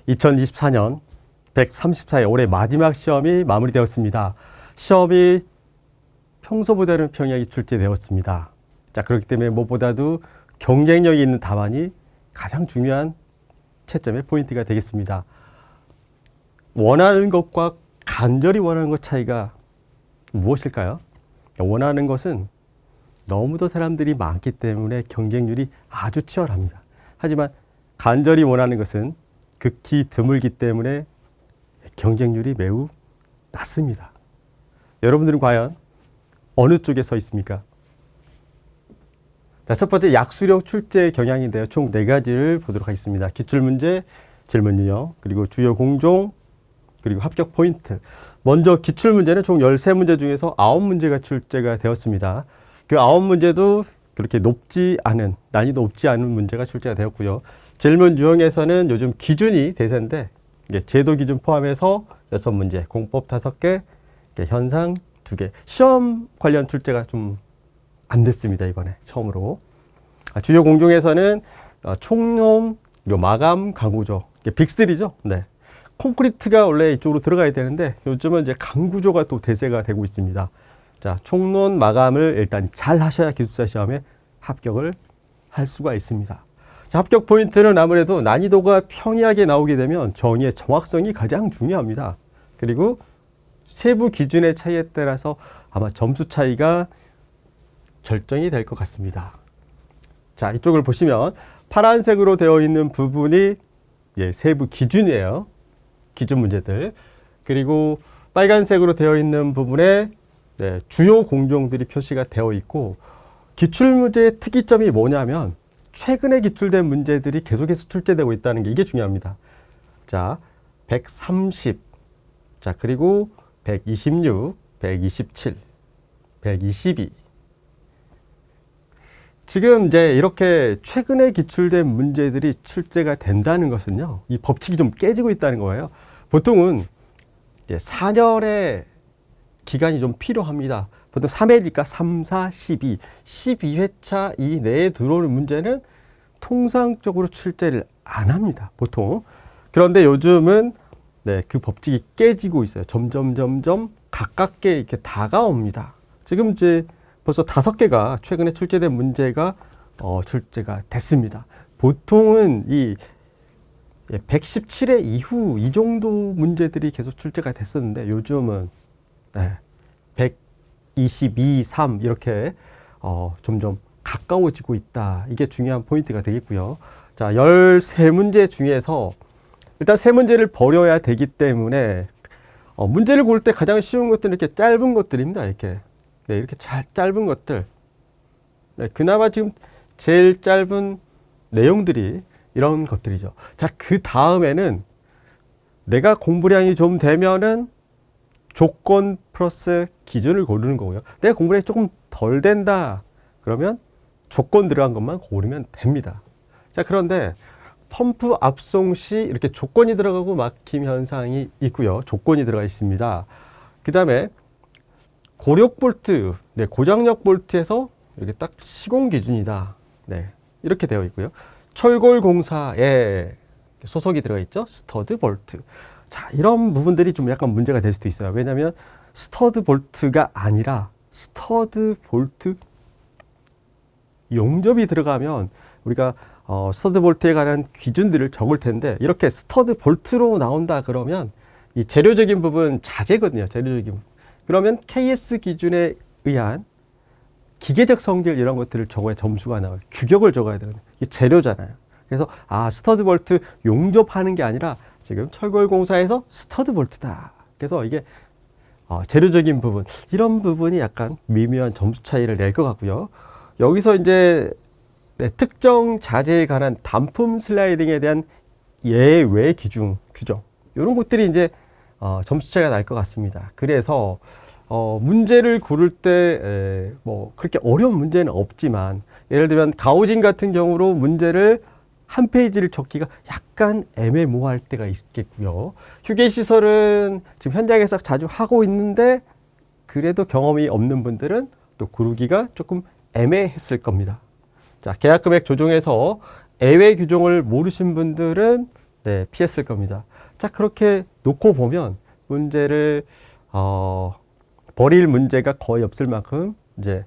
2024년 134회 올해 마지막 시험이 마무리되었습니다. 시험이 평소보다는 평이하게 출제되었습니다. 자, 그렇기 때문에 무엇보다도 경쟁력이 있는 답안이 가장 중요한 채점의 포인트가 되겠습니다. 원하는 것과 간절히 원하는 것 차이가 무엇일까요? 원하는 것은 너무도 사람들이 많기 때문에 경쟁률이 아주 치열합니다. 하지만 간절히 원하는 것은 극히 드물기 때문에 경쟁률이 매우 낮습니다. 여러분들은 과연 어느 쪽에 서 있습니까? 자, 첫 번째 약수력 출제 경향인데요. 총 4가지를 보도록 하겠습니다. 기출문제, 질문유형, 그리고 주요 공종, 그리고 합격 포인트. 먼저 기출문제는 총 13문제 중에서 9문제가 출제가 되었습니다. 그 9문제도 그렇게 높지 않은, 난이도 높지 않은 문제가 출제가 되었고요. 질문 유형에서는 요즘 기준이 대세인데 제도 기준 포함해서 6문제, 공법 5개, 현상 2개. 시험 관련 출제가 좀 안 됐습니다. 이번에 처음으로. 주요 공종에서는 총론, 그리고 마감, 강구조. 빅3죠. 네. 콘크리트가 원래 이쪽으로 들어가야 되는데 요즘은 이제 강구조가 또 대세가 되고 있습니다. 자, 총론, 마감을 일단 잘 하셔야 기술사 시험에 합격을 할 수가 있습니다. 자, 합격 포인트는 아무래도 난이도가 평이하게 나오게 되면 정의의 정확성이 가장 중요합니다. 그리고 세부 기준의 차이에 따라서 아마 점수 차이가 결정이 될 것 같습니다. 자, 이쪽을 보시면 파란색으로 되어 있는 부분이 세부 기준이에요. 기준 문제들. 그리고 빨간색으로 되어 있는 부분에 주요 공종들이 표시가 되어 있고, 기출문제의 특이점이 뭐냐면 최근에 기출된 문제들이 계속해서 출제되고 있다는 게 이게 중요합니다. 자, 130, 자, 그리고 126, 127, 122. 지금 이제 이렇게 최근에 기출된 문제들이 출제가 된다는 것은요, 이 법칙이 좀 깨지고 있다는 거예요. 보통은 4년의 기간이 좀 필요합니다. 보통 3회니까 3, 4, 12, 12회차 이내에 들어오는 문제는 통상적으로 출제를 안 합니다. 보통. 그런데 요즘은 그 법칙이 깨지고 있어요. 점점 가깝게 이렇게 다가옵니다. 지금 이제 벌써 5개가 최근에 출제된 문제가 출제가 됐습니다. 보통은 이 117회 이후 이 정도 문제들이 계속 출제가 됐었는데 요즘은 122, 3 이렇게 점점 가까워지고 있다. 이게 중요한 포인트가 되겠고요. 자, 13문제 중에서 일단 3문제를 버려야 되기 때문에 문제를 고를 때 가장 쉬운 것들은 이렇게 짧은 것들입니다. 이렇게 짧은 것들. 그나마 지금 제일 짧은 내용들이 이런 것들이죠. 자, 그 다음에는 내가 공부량이 좀 되면은 조건 플러스 기준을 고르는 거고요. 내가 공부량이 조금 덜 된다. 그러면 조건 들어간 것만 고르면 됩니다. 자, 그런데 펌프 압송 시 이렇게 조건이 들어가고 막힘 현상이 있고요. 조건이 들어가 있습니다. 그 다음에 고력 볼트, 고장력 볼트에서 이렇게 딱 시공 기준이다. 이렇게 되어 있고요. 철골 공사에 소속이 들어가 있죠. 스터드 볼트. 자, 이런 부분들이 좀 약간 문제가 될 수도 있어요. 왜냐하면 스터드 볼트가 아니라 스터드 볼트 용접이 들어가면 우리가 스터드 볼트에 관한 기준들을 적을 텐데 이렇게 스터드 볼트로 나온다 그러면 이 재료적인 부분 자재거든요. 재료적인 부분. 그러면 KS 기준에 의한 기계적 성질 이런 것들을 적어야 점수가 나와요. 규격을 적어야 되거든요. 이게 재료잖아요. 그래서 스터드 볼트 용접하는 게 아니라 지금 철골공사에서 스터드 볼트다. 그래서 이게 재료적인 부분, 이런 부분이 약간 미묘한 점수 차이를 낼 것 같고요. 여기서 이제 특정 자재에 관한 단품 슬라이딩에 대한 예외 규정, 이런 것들이 이제 점수 차이가 날 것 같습니다. 그래서 문제를 고를 때 뭐 그렇게 어려운 문제는 없지만 예를 들면 가우진 같은 경우로 문제를 한 페이지를 적기가 약간 애매모호할 때가 있겠고요. 휴게시설은 지금 현장에서 자주 하고 있는데 그래도 경험이 없는 분들은 또 고르기가 조금 애매했을 겁니다. 자, 계약금액 조정에서 예외 규정을 모르신 분들은 네, 피했을 겁니다. 자, 그렇게 놓고 보면 문제를 버릴 문제가 거의 없을 만큼 이제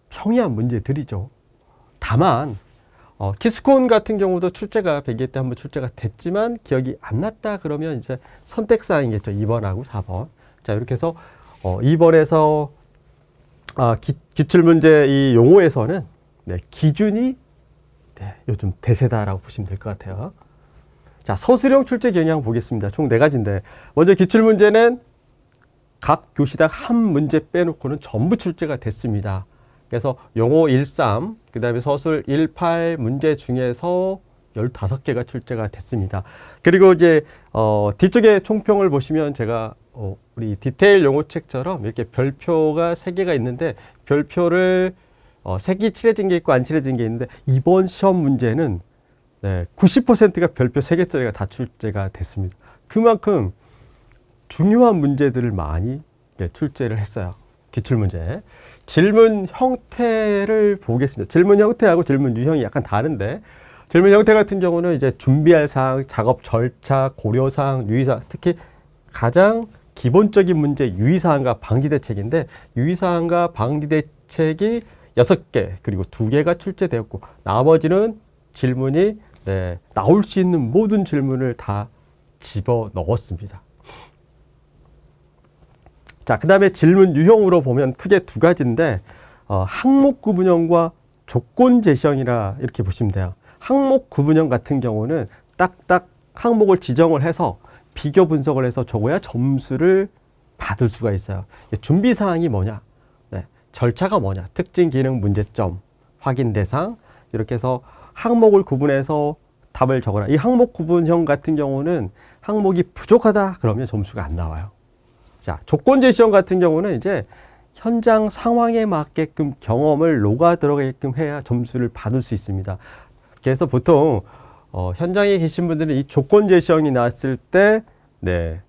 평이한 문제들이죠. 다만 키스콘 같은 경우도 출제가 100회 때 한번 출제가 됐지만 기억이 안 났다 그러면 이제 선택사항이겠죠. 2번하고 4번. 자, 이렇게 해서 2번에서 기출문제 이 용어에서는 네, 기준이 네, 요즘 대세다라고 보시면 될 것 같아요. 자, 서술형 출제 경향 보겠습니다. 총 4가지인데 먼저 기출문제는 각 교시당 한 문제 빼놓고는 전부 출제가 됐습니다. 그래서 용어 13, 그 다음에 서술 18 문제 중에서 15개가 출제가 됐습니다. 그리고 이제 뒤쪽에 총평을 보시면 제가 우리 디테일 용어책처럼 이렇게 별표가 3개가 있는데 별표를 색이 칠해진 게 있고 안 칠해진 게 있는데 이번 시험 문제는 네, 90%가 별표 3개짜리가 다 출제가 됐습니다. 그만큼 중요한 문제들을 많이 출제를 했어요. 기출문제. 질문 형태를 보겠습니다. 질문 형태하고 질문 유형이 약간 다른데 질문 형태 같은 경우는 이제 준비할 사항, 작업 절차, 고려사항, 유의사항, 특히 가장 기본적인 문제 유의사항과 방지대책인데 유의사항과 방지대책이 6개 그리고 2개가 출제되었고 나머지는 질문이 네, 나올 수 있는 모든 질문을 다 집어넣었습니다. 자, 그 다음에 질문 유형으로 보면 크게 2가지인데 항목 구분형과 조건 제시형이라 이렇게 보시면 돼요. 항목 구분형 같은 경우는 딱딱 항목을 지정을 해서 비교 분석을 해서 적어야 점수를 받을 수가 있어요. 준비 사항이 뭐냐, 네, 절차가 뭐냐, 특징, 기능, 문제점, 확인 대상 이렇게 해서 항목을 구분해서 답을 적어라. 이 항목 구분형 같은 경우는 항목이 부족하다 그러면 점수가 안 나와요. 자, 조건 제시형 같은 경우는 이제 현장 상황에 맞게끔 경험을 녹아 들어가게끔 해야 점수를 받을 수 있습니다. 그래서 보통 현장에 계신 분들은 이 조건 제시형이 나왔을 때 네,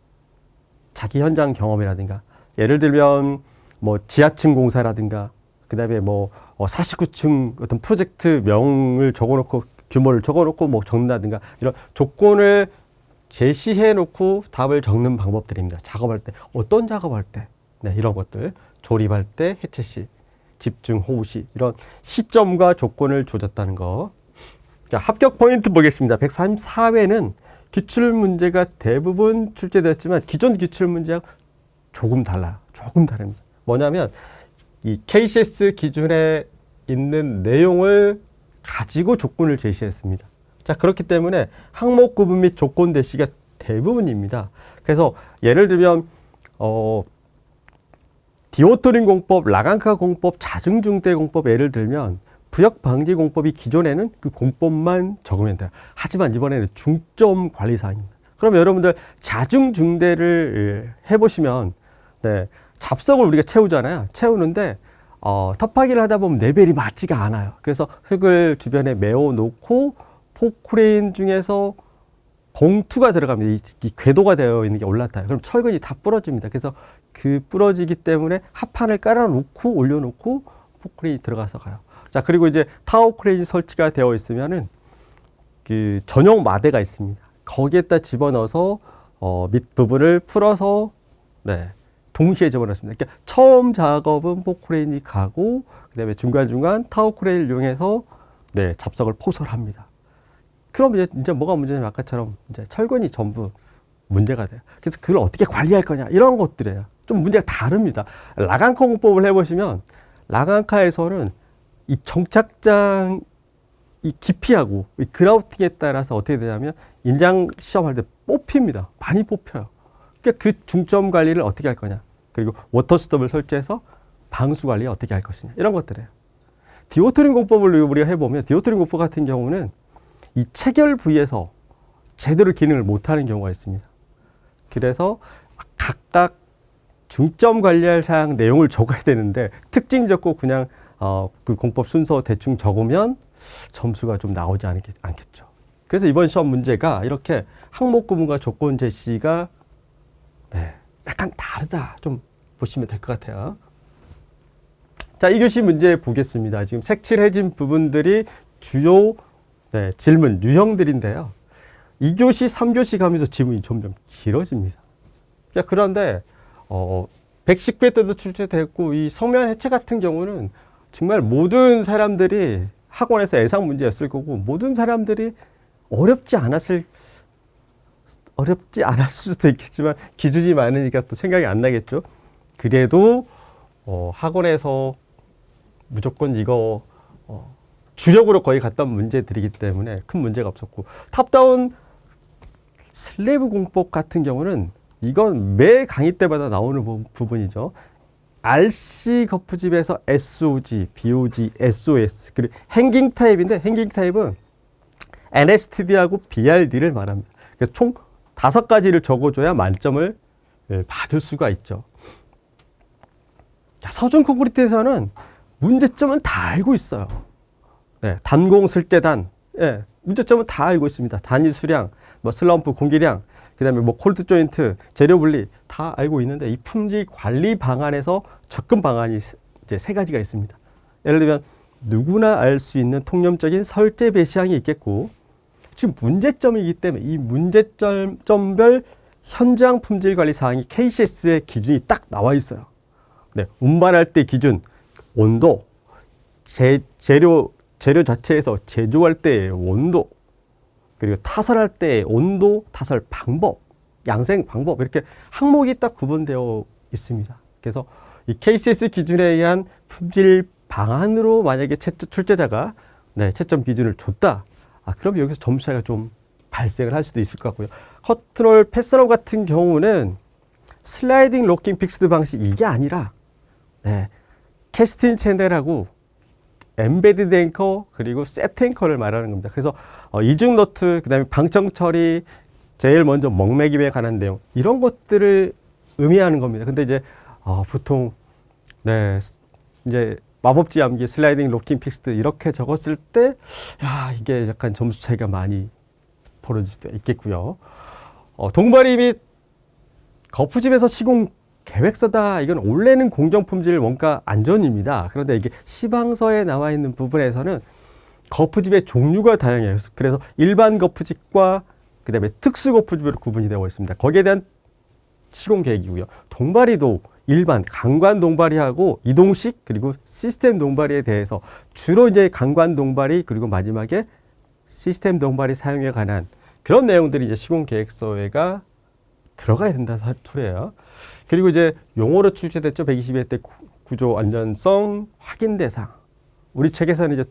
자기 현장 경험이라든가 예를 들면 뭐 지하층 공사라든가 그다음에 뭐 49층 어떤 프로젝트 명을 적어놓고 규모를 적어놓고 뭐 적는다든가 이런 조건을 제시해 놓고 답을 적는 방법들입니다. 작업할 때, 어떤 작업할 때, 네, 이런 것들, 조립할 때, 해체 시, 집중, 호우 시, 이런 시점과 조건을 조졌다는 거. 자, 합격 포인트 보겠습니다. 134회는 기출문제가 대부분 출제되었지만 기존 기출문제하고 조금 달라요. 조금 다릅니다. 뭐냐면 이 KCS 기준에 있는 내용을 가지고 조건을 제시했습니다. 자, 그렇기 때문에 항목 구분 및 조건 대시가 대부분입니다. 그래서 예를 들면 디오토린 공법, 라강카 공법, 자중중대 공법 예를 들면 부역방지 공법이 기존에는 그 공법만 적으면 돼요. 하지만 이번에는 중점 관리사항입니다. 그럼 여러분들 자중중대를 해보시면 네, 잡석을 우리가 채우잖아요. 채우는데 텃파기를 하다 보면 레벨이 맞지가 않아요. 그래서 흙을 주변에 메워 놓고 포크레인 중에서 봉투가 들어갑니다. 이 궤도가 되어 있는 게 올라타요. 그럼 철근이 다 부러집니다. 그래서 그 부러지기 때문에 합판을 깔아놓고 올려놓고 포크레인이 들어가서 가요. 자, 그리고 이제 타워 크레인이 설치가 되어 있으면은 그 전용 마대가 있습니다. 거기에다 집어넣어서 밑 부분을 풀어서 네, 동시에 집어넣습니다. 그러니까 처음 작업은 포크레인이 가고 그다음에 중간중간 타워 크레인을 이용해서 네, 잡석을 포설합니다. 그럼 이제 뭐가 문제냐면 아까처럼 이제 철근이 전부 문제가 돼요. 그래서 그걸 어떻게 관리할 거냐 이런 것들이에요. 좀 문제가 다릅니다. 라강카 공법을 해보시면 라강카에서는 이 정착장 이 깊이하고 이 그라우팅에 따라서 어떻게 되냐면 인장 시험할 때 뽑힙니다. 많이 뽑혀요. 그러니까 그 중점 관리를 어떻게 할 거냐. 그리고 워터스톱을 설치해서 방수 관리 어떻게 할 것이냐 이런 것들이에요. 디오토린 공법을 우리가 해보면 디오토린 공법 같은 경우는 이 체결 부위에서 제대로 기능을 못하는 경우가 있습니다. 그래서 각각 중점 관리할 사항 내용을 적어야 되는데 특징 적고 그냥 그 공법 순서 대충 적으면 점수가 좀 나오지 않겠죠. 그래서 이번 시험 문제가 이렇게 항목 구분과 조건 제시가 네, 약간 다르다 좀 보시면 될 것 같아요. 자, 2교시 문제 보겠습니다. 지금 색칠해진 부분들이 주요 네, 질문 유형들인데요. 2교시, 3교시 가면서 지문이 점점 길어집니다. 자, 그런데 119회 때도 출제됐고 이 성명 해체 같은 경우는 정말 모든 사람들이 학원에서 예상 문제였을 거고 모든 사람들이 어렵지 않았을 수도 있겠지만 기준이 많으니까 또 생각이 안 나겠죠. 그래도 학원에서 무조건 이거 주력으로 거의 갔던 문제들이기 때문에 큰 문제가 없었고 탑다운 슬래브 공법 같은 경우는 이건 매 강의 때마다 나오는 부분이죠. RC 거푸집에서 SOG, BOG, SOS 그리고 행깅 타입인데 행깅 타입은 NSTD하고 BRD를 말합니다. 그래서 총 5가지를 적어줘야 만점을 받을 수가 있죠. 서준 콘크리트에서는 문제점은 다 알고 있어요. 네, 단공 슬재단, 예, 문제점은 다 알고 있습니다. 단위 수량, 뭐 슬럼프 공기량, 그다음에 뭐 콜드 조인트, 재료 분리 다 알고 있는데 이 품질 관리 방안에서 접근 방안이 이제 3가지가 있습니다. 예를 들면 누구나 알 수 있는 통념적인 설재 배시항이 있겠고 지금 문제점이기 때문에 이 문제점별 현장 품질 관리 사항이 KCS의 기준이 딱 나와 있어요. 네, 운반할 때 기준, 온도, 재료 자체에서 제조할 때의 온도, 그리고 타설할 때의 온도, 타설 방법, 양생 방법 이렇게 항목이 딱 구분되어 있습니다. 그래서 이 KCS 기준에 의한 품질 방안으로 만약에 출제자가 채점 기준을 줬다. 그럼 여기서 점수 차이가 좀 발생을 할 수도 있을 것 같고요. 컨트롤 패스업 같은 경우는 슬라이딩 로킹 픽스드 방식 이게 아니라 캐스팅 채널하고 엠베디드 앵커 그리고 세트 앵커를 말하는 겁니다. 그래서 이중 너트 그다음에 방청 처리 제일 먼저 먹매김에 관한 내용 이런 것들을 의미하는 겁니다. 근데 이제 보통 이제 마법지 암기 슬라이딩 로킹 픽스드 이렇게 적었을 때 이게 약간 점수 차이가 많이 벌어질 수도 있겠고요. 동바리 및 거푸집에서 시공 계획서다. 이건 원래는 공정품질 원가 안전입니다. 그런데 이게 시방서에 나와 있는 부분에서는 거푸집의 종류가 다양해요. 그래서 일반 거푸집과 그다음에 특수 거푸집으로 구분이 되어 있습니다. 거기에 대한 시공 계획이고요. 동바리도 일반 강관 동바리하고 이동식 그리고 시스템 동바리에 대해서 주로 이제 강관 동바리 그리고 마지막에 시스템 동바리 사용에 관한 그런 내용들이 이제 시공 계획서에가 들어가야 된다 소리예요. 그리고 이제 용어로 출제됐죠. 122회 때 구조 안전성 확인 대상. 우리 책에서는 이제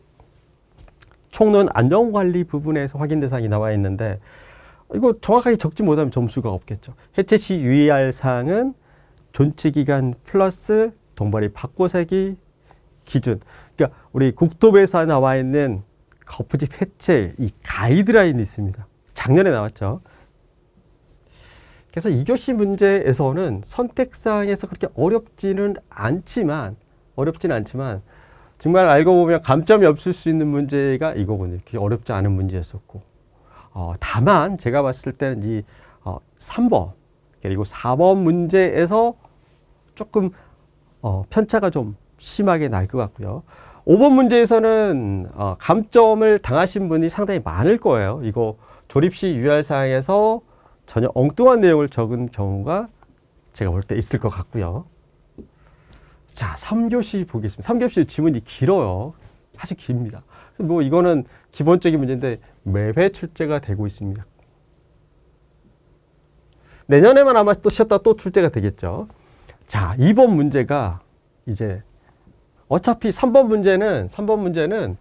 총론 안전관리 부분에서 확인 대상이 나와 있는데 이거 정확하게 적지 못하면 점수가 없겠죠. 해체 시 유의할 사항은 존치 기간 플러스 동바리 바꿔세기 기준. 그러니까 우리 국토부에서 나와 있는 거푸집 해체 이 가이드라인이 있습니다. 작년에 나왔죠. 그래서 2교시 문제에서는 선택사항에서 그렇게 어렵지는 않지만 정말 알고 보면 감점이 없을 수 있는 문제가 이거군요. 그렇게 어렵지 않은 문제였었고 다만 제가 봤을 때는 이 3번 그리고 4번 문제에서 조금 편차가 좀 심하게 날 것 같고요. 5번 문제에서는 감점을 당하신 분이 상당히 많을 거예요. 이거 조립시 유의할 사항에서 전혀 엉뚱한 내용을 적은 경우가 제가 볼 때 있을 것 같고요. 자, 3교시 보겠습니다. 3교시 지문이 길어요. 아주 깁니다. 뭐 이거는 기본적인 문제인데 매회 출제가 되고 있습니다. 내년에만 아마 또 쉬었다 또 출제가 되겠죠. 자, 2번 문제가 이제 어차피 3번 문제는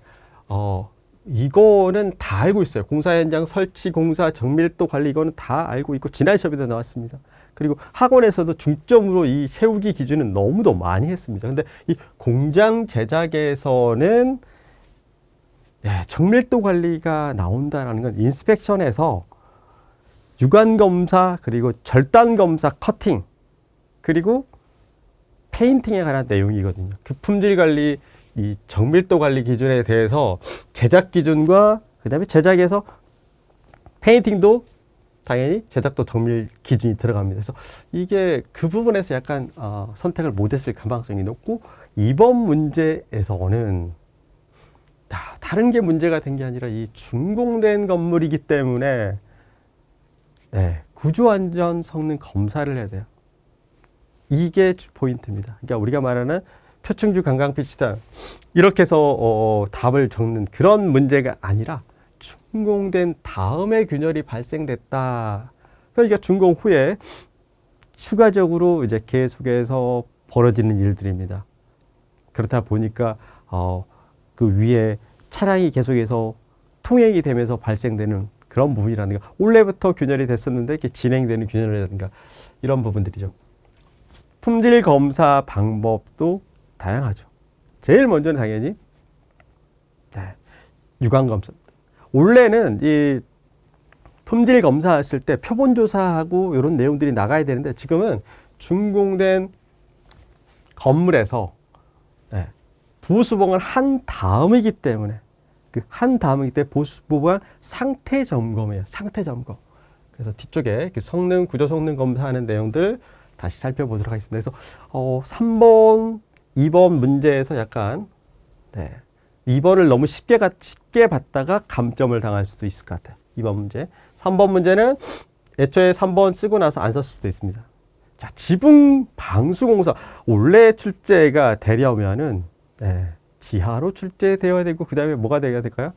이거는 다 알고 있어요. 공사 현장 설치, 공사, 정밀도 관리 이거는 다 알고 있고 지난 시험에도 나왔습니다. 그리고 학원에서도 중점으로 이 세우기 기준은 너무도 많이 했습니다. 근데 이 공장 제작에서는 정밀도 관리가 나온다는 건 인스펙션에서 유관 검사 그리고 절단 검사 커팅 그리고 페인팅에 관한 내용이거든요. 그 품질 관리 이 정밀도 관리 기준에 대해서 제작 기준과 그다음에 제작에서 페인팅도 당연히 제작도 정밀 기준이 들어갑니다. 그래서 이게 그 부분에서 약간 선택을 못했을 가능성이 높고 이번 문제에서는 다른 게 문제가 된 게 아니라 이 준공된 건물이기 때문에 네, 구조안전 성능 검사를 해야 돼요. 이게 포인트입니다. 그러니까 우리가 말하는 표충주 관광필시단 이렇게 해서 답을 적는 그런 문제가 아니라 준공된 다음에 균열이 발생됐다. 그러니까 준공 후에 추가적으로 이제 계속해서 벌어지는 일들입니다. 그렇다 보니까 그 위에 차량이 계속해서 통행이 되면서 발생되는 그런 부분이라든가 원래부터 균열이 됐었는데 이렇게 진행되는 균열이라든가 이런 부분들이죠. 품질 검사 방법도 다양하죠. 제일 먼저는 당연히 유관 검사. 원래는 이 품질 검사하실 때 표본 조사하고 이런 내용들이 나가야 되는데 지금은 준공된 건물에서 보수봉을 한 다음이기 때문에 그 한 다음이기 때문에 보수봉 상태 점검이에요. 상태 점검. 그래서 뒤쪽에 그 성능 구조 성능 검사하는 내용들 다시 살펴보도록 하겠습니다. 그래서 3번, 2번 문제에서 약간 2번을 너무 쉽게 봤다가 감점을 당할 수도 있을 것 같아요. 2번 문제. 3번 문제는 애초에 3번 쓰고 나서 안 썼을 수도 있습니다. 자, 지붕 방수공사. 원래 출제가 되려면은 지하로 출제되어야 되고 그 다음에 뭐가 되어야 될까요?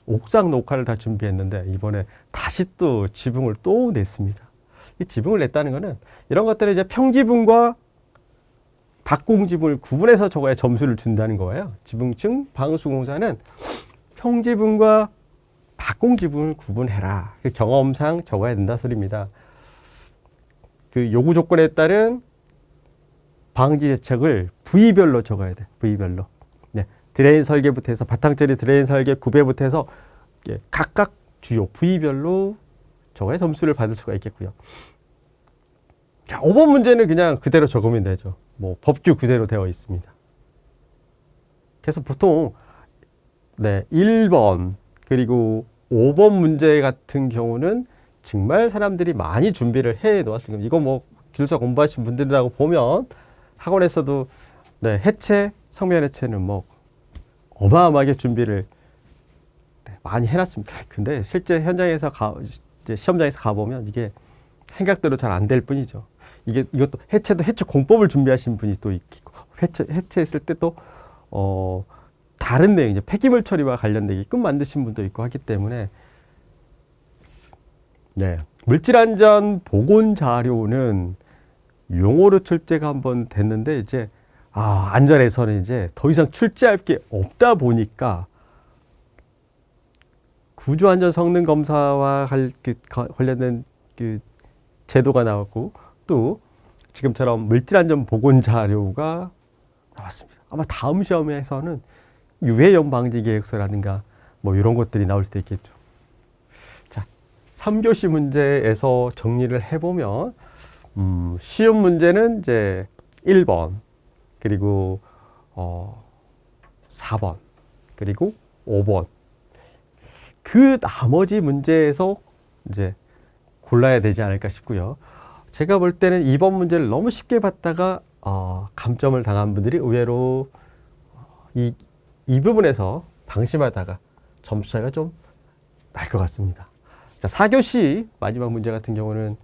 옥상 녹화를 다 준비했는데 이번에 다시 또 지붕을 또 냈습니다. 이 지붕을 냈다는 거는 이런 것들을 이제 평지붕과 박공지붕을 구분해서 적어야 점수를 준다는 거예요. 지붕층 방수공사는 평지붕과 박공지붕을 구분해라. 그 경험상 적어야 된다 소리입니다. 그 요구 조건에 따른 방지 대책을 부위별로 적어야 돼. 부위별로. 드레인 설계부터 해서 바탕처리 드레인 설계 구배부터 해서 각각 주요 부위별로 적어야 점수를 받을 수가 있겠고요. 자, 5번 문제는 그냥 그대로 적으면 되죠. 뭐 법규 그대로 되어 있습니다. 그래서 보통 1번 그리고 5번 문제 같은 경우는 정말 사람들이 많이 준비를 해 놓았습니다. 이거 뭐 기술사 공부하신 분들이라고 보면 학원에서도 해체, 성면 해체는 뭐 어마어마하게 준비를 많이 해놨습니다. 근데 실제 현장에서 이제 시험장에서 가보면 이게 생각대로 잘 안 될 뿐이죠. 이것도 해체 공법을 준비하신 분이 또 있고, 해체했을 때 또, 다른 내용, 이제 폐기물 처리와 관련되게끔 만드신 분도 있고 하기 때문에, 물질안전 보건 자료는 용어로 출제가 한번 됐는데, 이제, 안전에서는 이제 더 이상 출제할 게 없다 보니까, 구조안전 성능 검사와 관련된 그 제도가 나왔고 또 지금처럼 물질안전 보건 자료가 나왔습니다. 아마 다음 시험에서는 유해염 방지 계획서라든가 뭐 이런 것들이 나올 수도 있겠죠. 자, 3교시 문제에서 정리를 해보면 쉬운 문제는 이제 1번 그리고 4번 그리고 5번 그 나머지 문제에서 이제 골라야 되지 않을까 싶고요. 제가 볼 때는 2번 문제를 너무 쉽게 봤다가 감점을 당한 분들이 의외로 이 부분에서 방심하다가 점수 차이가 좀 날 것 같습니다. 자, 4교시 마지막 문제 같은 경우는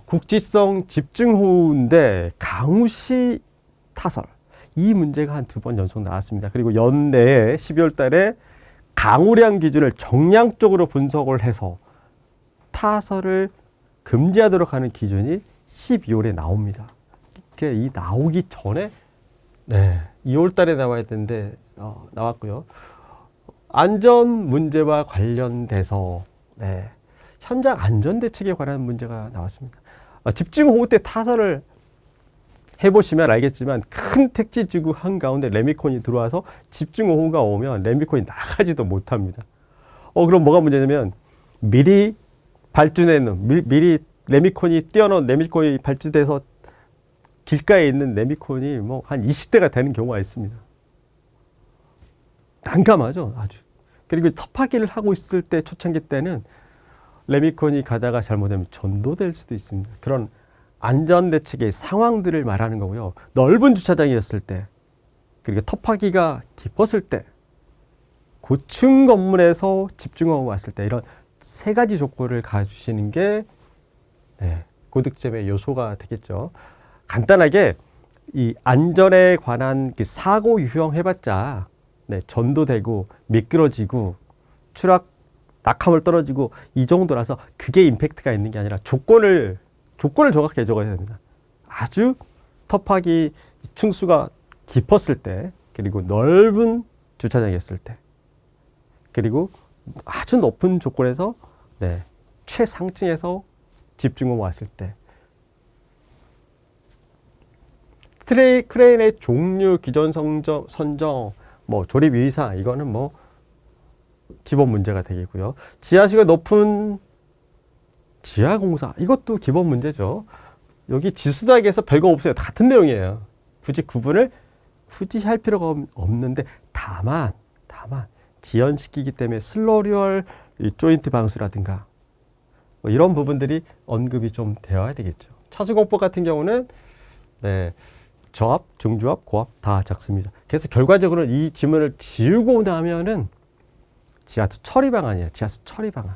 국지성 집중호우인데 강우시 타설 이 문제가 한 2번 연속 나왔습니다. 그리고 연내에 12월 달에 강우량 기준을 정량적으로 분석을 해서 타설을 금지하도록 하는 기준이 12월에 나옵니다. 이게 이 나오기 전에 2월 달에 나와야 되는데 나왔고요. 안전 문제와 관련돼서 현장 안전 대책에 관한 문제가 나왔습니다. 집중호우 때 타설을 해보시면 알겠지만 큰 택지지구 한가운데 레미콘이 들어와서 집중호우가 오면 레미콘이 나가지도 못합니다. 그럼 뭐가 문제냐면 미리 발주내는 미리 레미콘이 뛰어놓은 레미콘이 발주돼서 길가에 있는 레미콘이 뭐 한 20대가 되는 경우가 있습니다. 난감하죠, 아주. 그리고 터파기를 하고 있을 때 초창기 때는 레미콘이 가다가 잘못하면 전도될 수도 있습니다. 그런 안전대책의 상황들을 말하는 거고요. 넓은 주차장이었을 때, 그리고 터파기가 깊었을 때, 고층 건물에서 집중호우가 왔을 때, 이런 세 가지 조건을 가주시는 게 네, 고득점의 요소가 되겠죠. 간단하게 이 안전에 관한 그 사고 유형 해봤자 네, 전도되고 미끄러지고 추락 낙하물 떨어지고 이 정도라서 그게 임팩트가 있는 게 아니라 조건을 정확히 적어야 됩니다. 아주 터프하기 층수가 깊었을 때, 그리고 넓은 주차장이었을 때, 그리고 아주 높은 조건에서 네, 최상층에서 집중호우 왔을 때, 크레인의 종류, 기존 선정, 뭐 조립 유의사항, 이거는 뭐 기본 문제가 되겠고요. 지하수가 높은 지하공사, 이것도 기본 문제죠. 여기 지수다기에서 별거 없어요. 같은 내용이에요. 굳이 할 필요가 없는데, 다만 지연시키기 때문에 슬러리얼 조인트 방수라든가 뭐 이런 부분들이 언급이 좀 되어야 되겠죠. 차수공법 같은 경우는 네, 저압, 중주압, 고압 다 적습니다. 그래서 결과적으로는 이 지문을 지우고 나면은 지하수 처리 방안이에요. 지하수 처리 방안.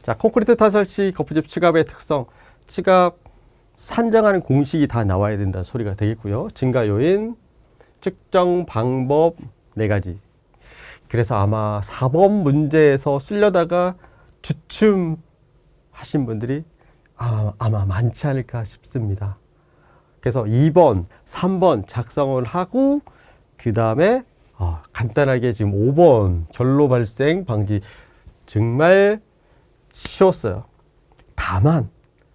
자, 콘크리트 타설 시 거푸집 층압의 특성, 층압 산정하는 공식이 다 나와야 된다는 소리가 되겠고요. 증가 요인, 측정 방법 4가지. 그래서 아마 4번 문제에서 쓰려다가 주춤하신 분들이 아마 많지 않을까 싶습니다. 그래서 2번, 3번 작성을 하고 그 다음에 간단하게 지금 5번 결로 발생 방지 정말 쉬웠어요. 다만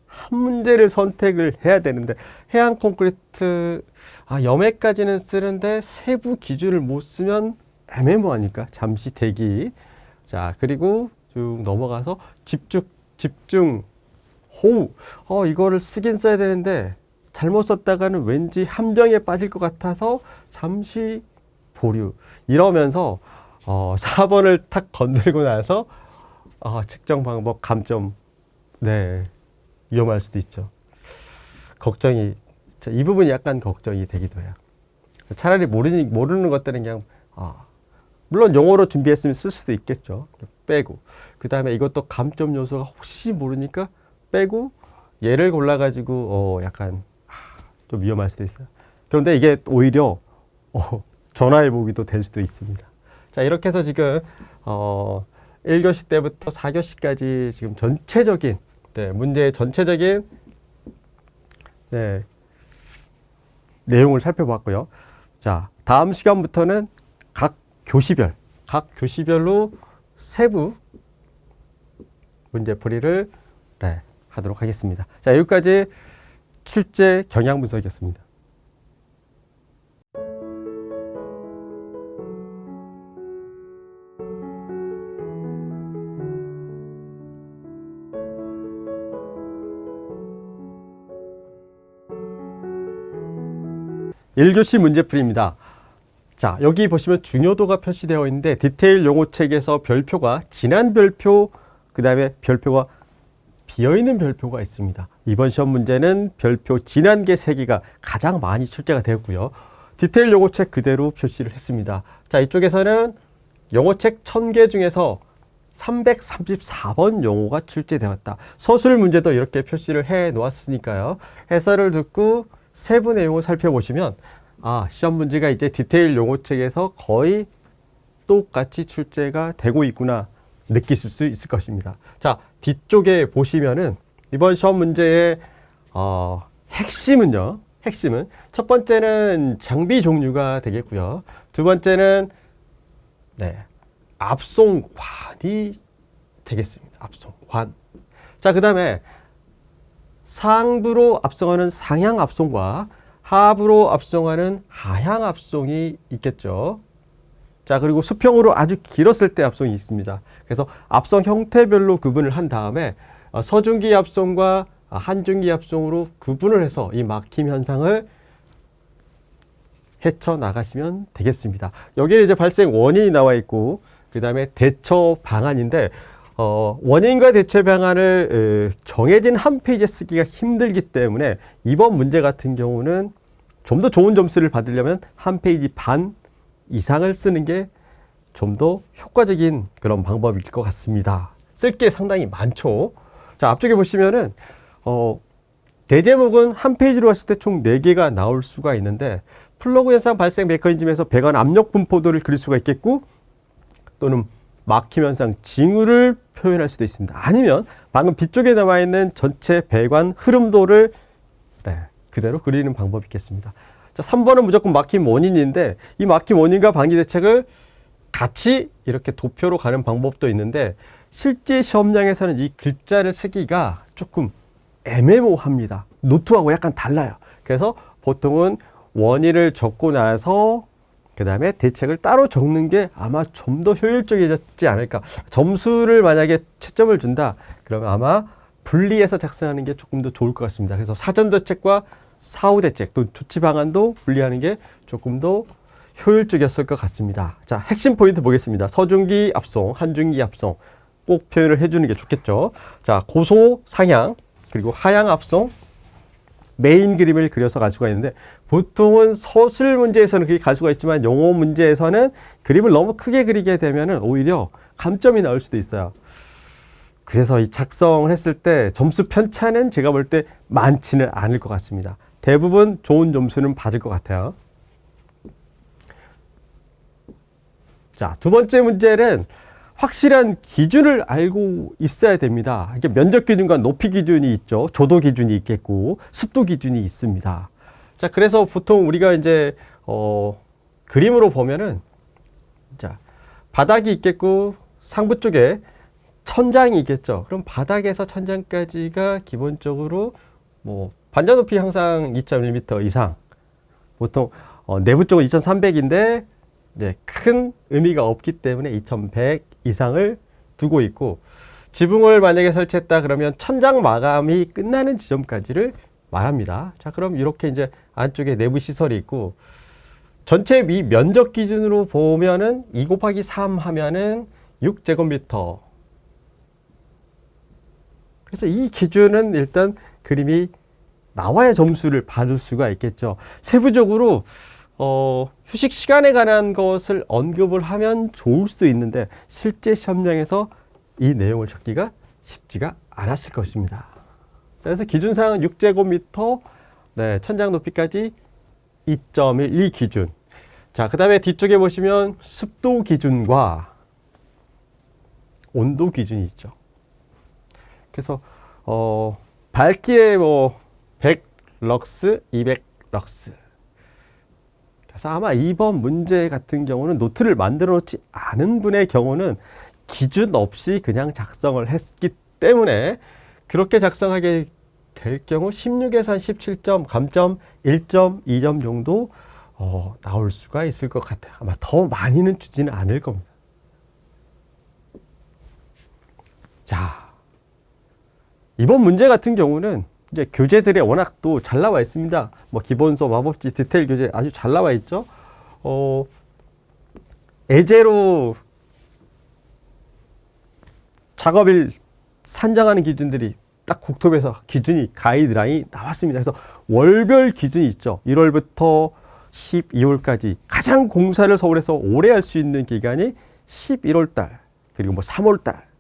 한 문제를 선택을 해야 되는데 해안 콘크리트 염해까지는 쓰는데 세부 기준을 못 쓰면 애매모호하니까 잠시 대기. 자, 그리고 쭉 넘어가서 집중 호우. 이거를 쓰긴 써야 되는데 잘못 썼다가는 왠지 함정에 빠질 것 같아서 잠시 보류. 이러면서 4번을 탁 건들고 나서 측정 방법 감점 네, 위험할 수도 있죠. 이 부분이 약간 걱정이 되기도 해요. 차라리 모르는 것들은 그냥 물론 영어로 준비했으면 쓸 수도 있겠죠. 빼고 그 다음에 이것도 감점 요소가 혹시 모르니까 빼고 얘를 골라가지고 약간 좀 위험할 수도 있어요. 그런데 이게 오히려 전화해보기도 될 수도 있습니다. 자, 이렇게 해서 지금 1교시 때부터 4교시까지 지금 전체적인 문제의 전체적인 내용을 살펴봤고요. 자, 다음 시간부터는 각 교시별로 세부 문제풀이를 하도록 하겠습니다. 자, 여기까지 출제 경향 분석이었습니다. (1교시) 문제풀이입니다. 자, 여기 보시면 중요도가 표시되어 있는데 디테일 용어책에서 별표가 진한 별표, 그 다음에 별표가 비어있는 별표가 있습니다. 이번 시험 문제는 별표 진한 게 3개가 가장 많이 출제가 되었고요. 디테일 용어책 그대로 표시를 했습니다. 자, 이쪽에서는 용어책 1000개 중에서 334번 용어가 출제되었다. 서술 문제도 이렇게 표시를 해 놓았으니까요. 해설을 듣고 세부 내용을 살펴보시면 시험 문제가 이제 디테일 용어책에서 거의 똑같이 출제가 되고 있구나 느끼실 수 있을 것입니다. 자, 뒤쪽에 보시면은 이번 시험 문제의 핵심은 첫 번째는 장비 종류가 되겠고요. 두 번째는 압송관이 되겠습니다. 압송관. 자, 그 다음에 상부로 압송하는 상향 압송과 하부로 압송하는 하향 압송이 있겠죠. 자, 그리고 수평으로 아주 길었을 때 압송이 있습니다. 그래서 압송 형태별로 구분을 한 다음에 서중기 압송과 한중기 압송으로 구분을 해서 이 막힘 현상을 헤쳐 나가시면 되겠습니다. 여기에 이제 발생 원인이 나와 있고 그 다음에 대처 방안인데 원인과 대처 방안을 정해진 한 페이지에 쓰기가 힘들기 때문에 이번 문제 같은 경우는 좀 더 좋은 점수를 받으려면 한 페이지 반 이상을 쓰는 게 좀 더 효과적인 그런 방법일 것 같습니다. 쓸 게 상당히 많죠. 자, 앞쪽에 보시면은 대제목은 한 페이지로 했을 때 총 4개가 나올 수가 있는데 플러그 현상 발생 메커니즘에서 배관 압력 분포도를 그릴 수가 있겠고 또는 막힘 현상 징후를 표현할 수도 있습니다. 아니면 방금 뒤쪽에 나와 있는 전체 배관 흐름도를 그대로 그리는 방법이 있겠습니다. 자, 3번은 무조건 막힘 원인인데 이 막힘 원인과 방지 대책을 같이 이렇게 도표로 가는 방법도 있는데 실제 시험장에서는 이 글자를 쓰기가 조금 애매모호합니다. 노트하고 약간 달라요. 그래서 보통은 원인을 적고 나서 그 다음에 대책을 따로 적는 게 아마 좀 더 효율적이지 않을까. 점수를 만약에 채점을 준다 그러면 아마 분리해서 작성하는 게 조금 더 좋을 것 같습니다. 그래서 사전 대책과 사후 대책 또 조치 방안도 분리하는 게 조금 더 효율적이었을 것 같습니다. 자, 핵심 포인트 보겠습니다. 서중기 합송, 한중기 합송 꼭 표현을 해주는 게 좋겠죠. 자, 고소 상향 그리고 하향 합송 메인 그림을 그려서 갈 수가 있는데 보통은 서술 문제에서는 그게 갈 수가 있지만 영어 문제에서는 그림을 너무 크게 그리게 되면은 오히려 감점이 나올 수도 있어요. 그래서 이 작성을 했을 때 점수 편차는 제가 볼 때 많지는 않을 것 같습니다. 대부분 좋은 점수는 받을 것 같아요. 자, 두 번째 문제는 확실한 기준을 알고 있어야 됩니다. 이게 면적 기준과 높이 기준이 있죠. 조도 기준이 있겠고 습도 기준이 있습니다. 자, 그래서 보통 우리가 이제 그림으로 보면은 자, 바닥이 있겠고 상부 쪽에 천장이 있겠죠. 그럼 바닥에서 천장까지가 기본적으로 뭐 반자 높이 항상 2.1m 이상. 보통 내부 쪽은 2,300인데 네, 큰 의미가 없기 때문에 2,100 이상을 두고 있고 지붕을 만약에 설치했다 그러면 천장 마감이 끝나는 지점까지를 말합니다. 자, 그럼 이렇게 이제 안쪽에 내부 시설이 있고 전체 미 면적 기준으로 보면은 2 곱하기 3 하면은 6제곱미터. 그래서 이 기준은 일단 그림이 나와야 점수를 받을 수가 있겠죠. 세부적으로 휴식 시간에 관한 것을 언급을 하면 좋을 수도 있는데 실제 시험장에서 이 내용을 적기가 쉽지가 않았을 것입니다. 자, 그래서 기준사항은 6제곱미터, 네, 천장 높이까지 2.12 기준. 자, 그 다음에 뒤쪽에 보시면 습도 기준과 온도 기준이 있죠. 그래서 밝기에 뭐 100 럭스, 200 럭스. 그래서 아마 이번 문제 같은 경우는 노트를 만들어 놓지 않은 분의 경우는 기준 없이 그냥 작성을 했기 때문에 그렇게 작성하게 될 경우 16에서 한 17점, 감점 1점, 2점 정도 나올 수가 있을 것 같아요. 아마 더 많이는 주지는 않을 겁니다. 자, 이번 문제 같은 경우는 이제 교재들에 워낙 또 잘 나와 있습니다. 뭐 기본서, 마법지, 디테일 교재 아주 잘 나와 있죠. 예제로 작업일 산정하는 기준들이 딱 국토부에서 기준이 가이드라인이 나왔습니다. 그래서 월별 기준이 있죠. 1월부터 12월까지 가장 공사를 서울에서 오래 할 수 있는 기간이 11월 달 그리고 뭐 3월 달.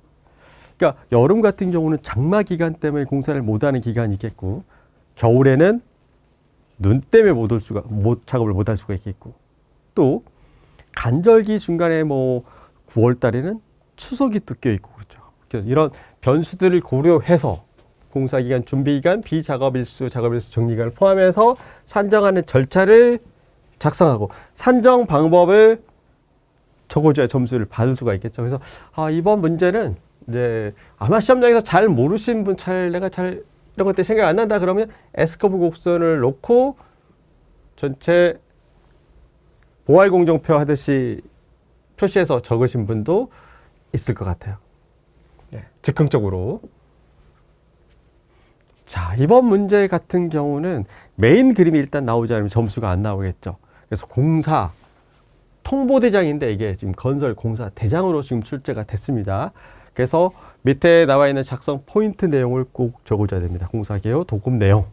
그러니까 여름 같은 경우는 장마 기간 때문에 공사를 못하는 기간이 있겠고 겨울에는 눈 때문에 작업을 못할 수가 있겠고 또 간절기 중간에 뭐 9월 달에는 추석이 또 껴있고 그렇죠. 이런 변수들을 고려해서 공사기간, 준비기간, 비작업일수, 작업일수, 정리기간을 포함해서 산정하는 절차를 작성하고 산정 방법을 적어줘야 점수를 받을 수가 있겠죠. 그래서 이번 문제는 이제 아마 시험장에서 잘 모르신 분, 내가 이런 것들 생각 안 난다 그러면 S커브 곡선을 놓고 전체 보활공정표 하듯이 표시해서 적으신 분도 있을 것 같아요. 네, 즉흥적으로. 자, 이번 문제 같은 경우는 메인 그림이 일단 나오지 않으면 점수가 안 나오겠죠. 그래서 공사 통보대장인데 이게 지금 건설 공사 대장으로 지금 출제가 됐습니다. 그래서 밑에 나와 있는 작성 포인트 내용을 꼭 적어줘야 됩니다. 공사개요, 도급 내용,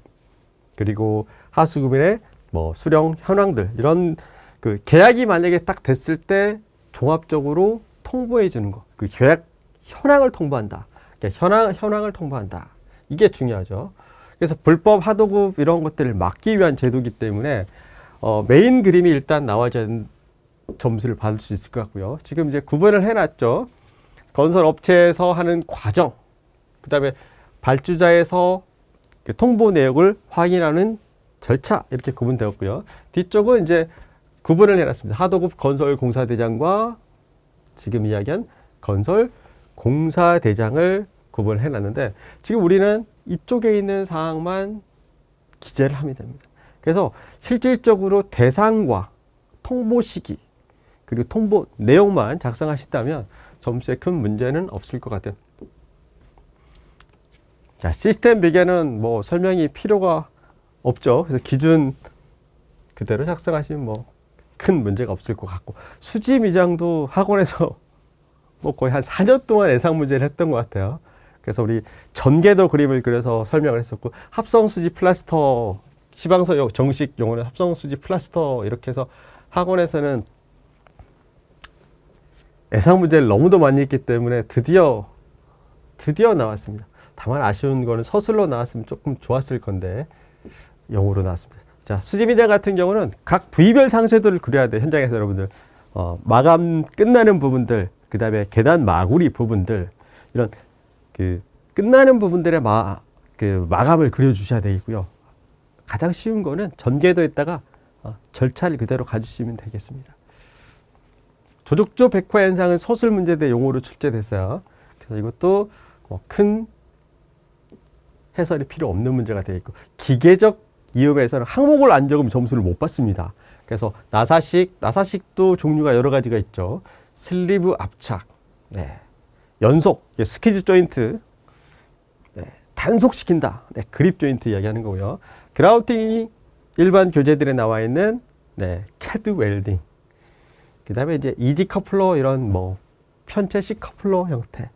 그리고 하수구민의 뭐 수령 현황들 이런 그 계약이 만약에 딱 됐을 때 종합적으로 통보해 주는 거, 그 계약 현황을 통보한다. 그러니까 현황을 통보한다. 이게 중요하죠. 그래서 불법 하도급 이런 것들을 막기 위한 제도이기 때문에 메인 그림이 일단 나와줘야 점수를 받을 수 있을 것 같고요. 지금 이제 구분을 해놨죠. 건설 업체에서 하는 과정, 그 다음에 발주자에서 통보 내역을 확인하는 절차 이렇게 구분되었고요. 뒤쪽은 이제 구분을 해놨습니다. 하도급 건설공사대장과 지금 이야기한 건설공사대장을 구분을 해놨는데 지금 우리는 이쪽에 있는 사항만 기재를 하면 됩니다. 그래서 실질적으로 대상과 통보 시기 그리고 통보 내용만 작성하신다면 점수에 큰 문제는 없을 것 같아요. 자, 시스템 비계는 뭐 설명이 필요가 없죠. 그래서 기준 그대로 작성하시면 뭐 큰 문제가 없을 것 같고, 수지 미장도 학원에서 뭐 거의 한 4년 동안 예상 문제를 했던 것 같아요. 그래서 우리 전개도 그림을 그려서 설명을 했었고, 합성수지 플라스터, 시방서 정식 용어는 합성수지 플라스터 이렇게 해서 학원에서는 예상 문제를 너무도 많이 했기 때문에 드디어 나왔습니다. 다만 아쉬운 거는 서술로 나왔으면 조금 좋았을 건데 영어로 나왔습니다. 자, 수지미장 같은 경우는 각 부위별 상세도를 그려야 돼요. 현장에서 여러분들 마감 끝나는 부분들, 그 다음에 계단 마구리 부분들, 이런 그 끝나는 부분들의 마감을 그려주셔야 되겠고요. 가장 쉬운 거는 전개도에다가 절차를 그대로 가주시면 되겠습니다. 조족조 백화 현상은 서술 문제대 용어로 출제됐어요. 그래서 이것도 큰 해설이 필요 없는 문제가 되겠고, 기계적 이음에서는 항목을 안 적으면 점수를 못 받습니다. 그래서 나사식도 종류가 여러 가지가 있죠. 슬리브 압착, 연속, 스퀴즈 조인트, 단속시킨다, 그립 조인트 이야기하는 거고요. 그라우팅이 일반 교재들에 나와 있는 캐드 웰딩, 그 다음에 이제 이지 커플러, 이런 뭐 편체식 커플러 형태.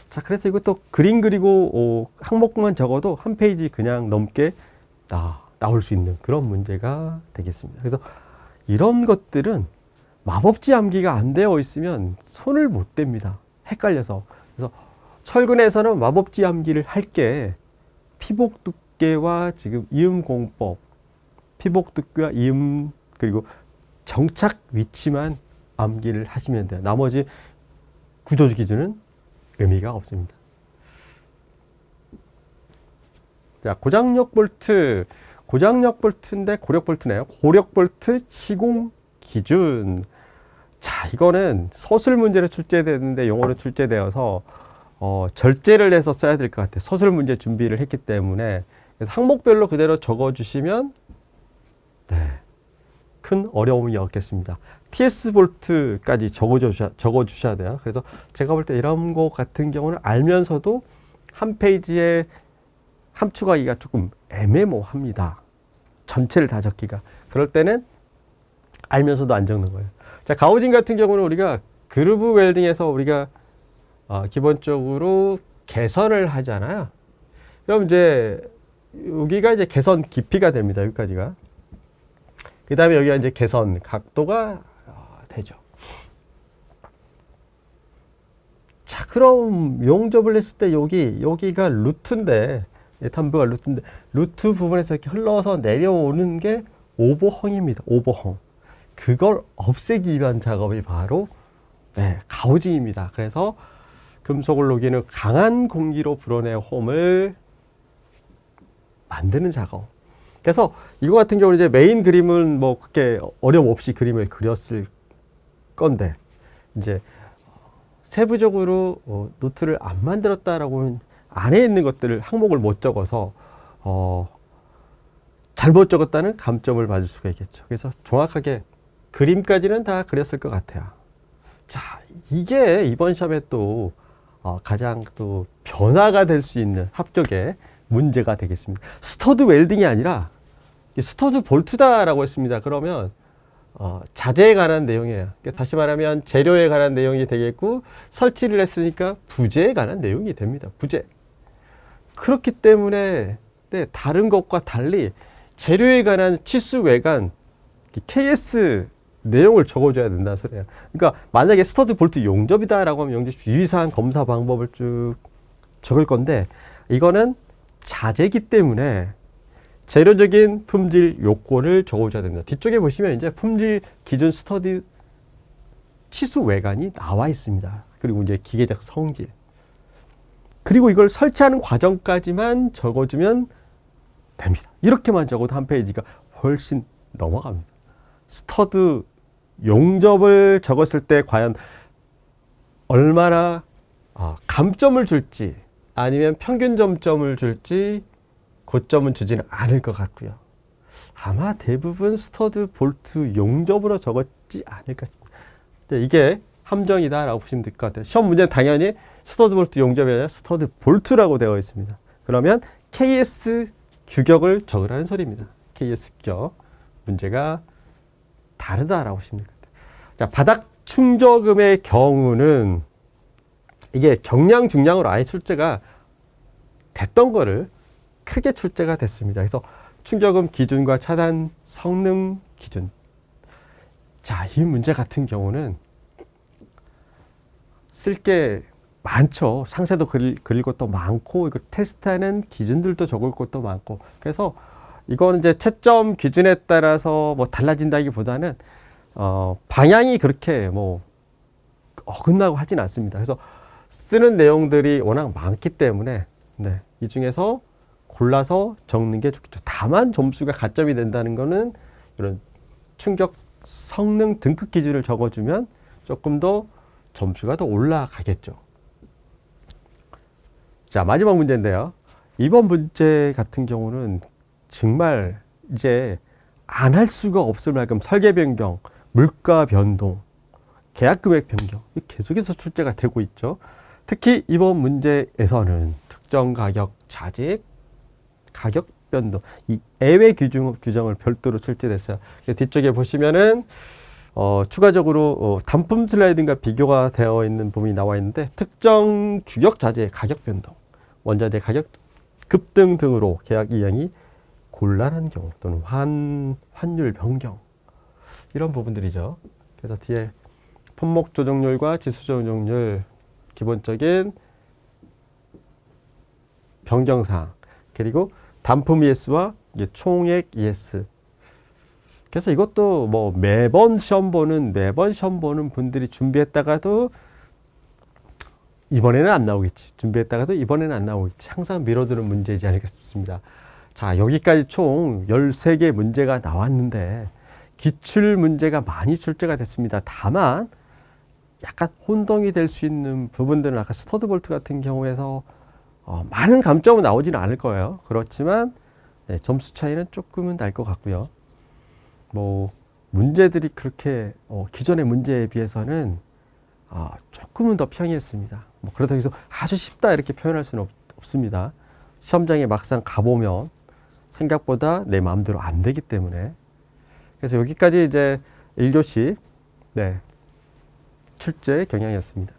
자, 그래서 이것도 그림 그리고 항목만 적어도 한 페이지 그냥 넘게 나올 수 있는 그런 문제가 되겠습니다. 그래서 이런 것들은 마법지 암기가 안 되어 있으면 손을 못 댑니다. 헷갈려서. 그래서 철근에서는 마법지 암기를 할 게 피복 두께와 지금 이음 공법, 피복 두께와 이음 그리고 정착 위치만 암기를 하시면 돼요. 나머지 구조적 기준은 의미가 없습니다. 자, 고장력 볼트인데 고력 볼트네요. 고력 볼트 시공 기준. 자, 이거는 서술 문제로 출제되는데 용어로 출제되어서 절제를 해서 써야 될 것 같아요. 서술 문제 준비를 했기 때문에. 그래서 항목별로 그대로 적어주시면 큰 어려움이 없겠습니다. TS 볼트까지 적어주셔야 돼요. 그래서 제가 볼 때 이런 거 같은 경우는 알면서도 한 페이지에 함축하기가 조금 애매모호합니다. 전체를 다 적기가. 그럴 때는 알면서도 안 적는 거예요. 자, 가우징 같은 경우는 우리가 그루브 웰딩에서 우리가 기본적으로 개선을 하잖아요. 그럼 이제 여기가 이제 개선 깊이가 됩니다. 여기까지가. 그 다음에 여기가 이제 개선 각도가 되죠. 자, 그럼 용접을 했을 때 여기가 루트인데, 탐부가 루트인데, 루트 부분에서 이렇게 흘러서 내려오는 게 오버헝입니다. 오버헝. 그걸 없애기 위한 작업이 바로 가우징입니다. 그래서 금속을 녹이는 강한 공기로 불어내 홈을 만드는 작업. 그래서 이거 같은 경우는 이제 메인 그림은 뭐 그렇게 어려움 없이 그림을 그렸을 건데, 이제 세부적으로 노트를 안 만들었다라고는 안에 있는 것들을 항목을 못 적어서 잘못 적었다는 감점을 받을 수가 있겠죠. 그래서 정확하게 그림까지는 다 그렸을 것 같아요. 자, 이게 이번 시험에 또 가장 또 변화가 될 수 있는 합격의 문제가 되겠습니다. 스터드 웰딩이 아니라 스터드 볼트다라고 했습니다. 그러면 자재에 관한 내용이에요. 그러니까 다시 말하면 재료에 관한 내용이 되겠고, 설치를 했으니까 부재에 관한 내용이 됩니다. 부재. 그렇기 때문에 다른 것과 달리 재료에 관한 치수 외관 KS 내용을 적어줘야 된다는 소리예요. 그러니까 만약에 스터드 볼트 용접이다라고 하면 용접 유의사항 검사 방법을 쭉 적을 건데 이거는 자재기 때문에 재료적인 품질 요건을 적어줘야 됩니다. 뒤쪽에 보시면 이제 품질 기준 스터드 치수 외관이 나와 있습니다. 그리고 이제 기계적 성질. 그리고 이걸 설치하는 과정까지만 적어주면 됩니다. 이렇게만 적어도 한 페이지가 훨씬 넘어갑니다. 스터드 용접을 적었을 때 과연 얼마나 감점을 줄지 아니면 평균 점점을 줄지 고점은 주지는 않을 것 같고요. 아마 대부분 스터드 볼트 용접으로 적었지 않을까 싶습니다. 이게 함정이다라고 보시면 될 것 같아요. 시험 문제는 당연히 스터드 볼트 용접이 아니라 스터드 볼트라고 되어 있습니다. 그러면 KS 규격을 적으라는 소리입니다. KS 규격. 문제가 다르다라고 보시면 될 것 같아요. 자, 바닥 충저금의 경우는 이게 경량, 중량으로 아예 출제가 됐던 거를 크게 출제가 됐습니다. 그래서 충저금 기준과 차단 성능 기준. 자, 이 문제 같은 경우는 쓸 게 많죠. 상세도 그릴 것도 많고, 이거 테스트하는 기준들도 적을 것도 많고. 그래서 이거는 이제 채점 기준에 따라서 뭐 달라진다기보다는 방향이 그렇게 뭐 어긋나고 하진 않습니다. 그래서 쓰는 내용들이 워낙 많기 때문에 이 중에서 골라서 적는 게 좋겠죠. 다만 점수가 가점이 된다는 거는 이런 충격 성능 등급 기준을 적어주면 조금 더 점수가 더 올라가겠죠. 자, 마지막 문제인데요. 이번 문제 같은 경우는 정말 이제 안 할 수가 없을 만큼 설계 변경, 물가 변동, 계약 금액 변경 계속해서 출제가 되고 있죠. 특히 이번 문제에서는 특정 가격 차집, 가격 변동, 이 예외 규정을 별도로 출제됐어요. 그래서 뒤쪽에 보시면은 추가적으로 단품 슬라이드과 비교가 되어 있는 부분이 나와 있는데 특정 규격 자재의 가격 변동, 원자재 가격 급등 등으로 계약 이행이 곤란한 경우 또는 환율 변경 이런 부분들이죠. 그래서 뒤에 품목 조정률과 지수 조정률 기본적인 변경사항 그리고 단품 ES와 총액 ES. 그래서 이것도 뭐 매번 시험 보는 분들이 준비했다가도 이번에는 안 나오겠지. 준비했다가도 이번에는 안 나오겠지. 항상 미뤄두는 문제이지 않을까 싶습니다. 자, 여기까지 총 13개 문제가 나왔는데 기출 문제가 많이 출제가 됐습니다. 다만 약간 혼동이 될 수 있는 부분들은 아까 스터드 볼트 같은 경우에서 많은 감점은 나오지는 않을 거예요. 그렇지만 점수 차이는 조금은 날 것 같고요. 뭐 문제들이 그렇게 기존의 문제에 비해서는 조금은 더 평이했습니다. 뭐 그렇다고 해서 아주 쉽다 이렇게 표현할 수는 없습니다. 시험장에 막상 가보면 생각보다 내 마음대로 안 되기 때문에. 그래서 여기까지 이제 1교시 출제 경향이었습니다.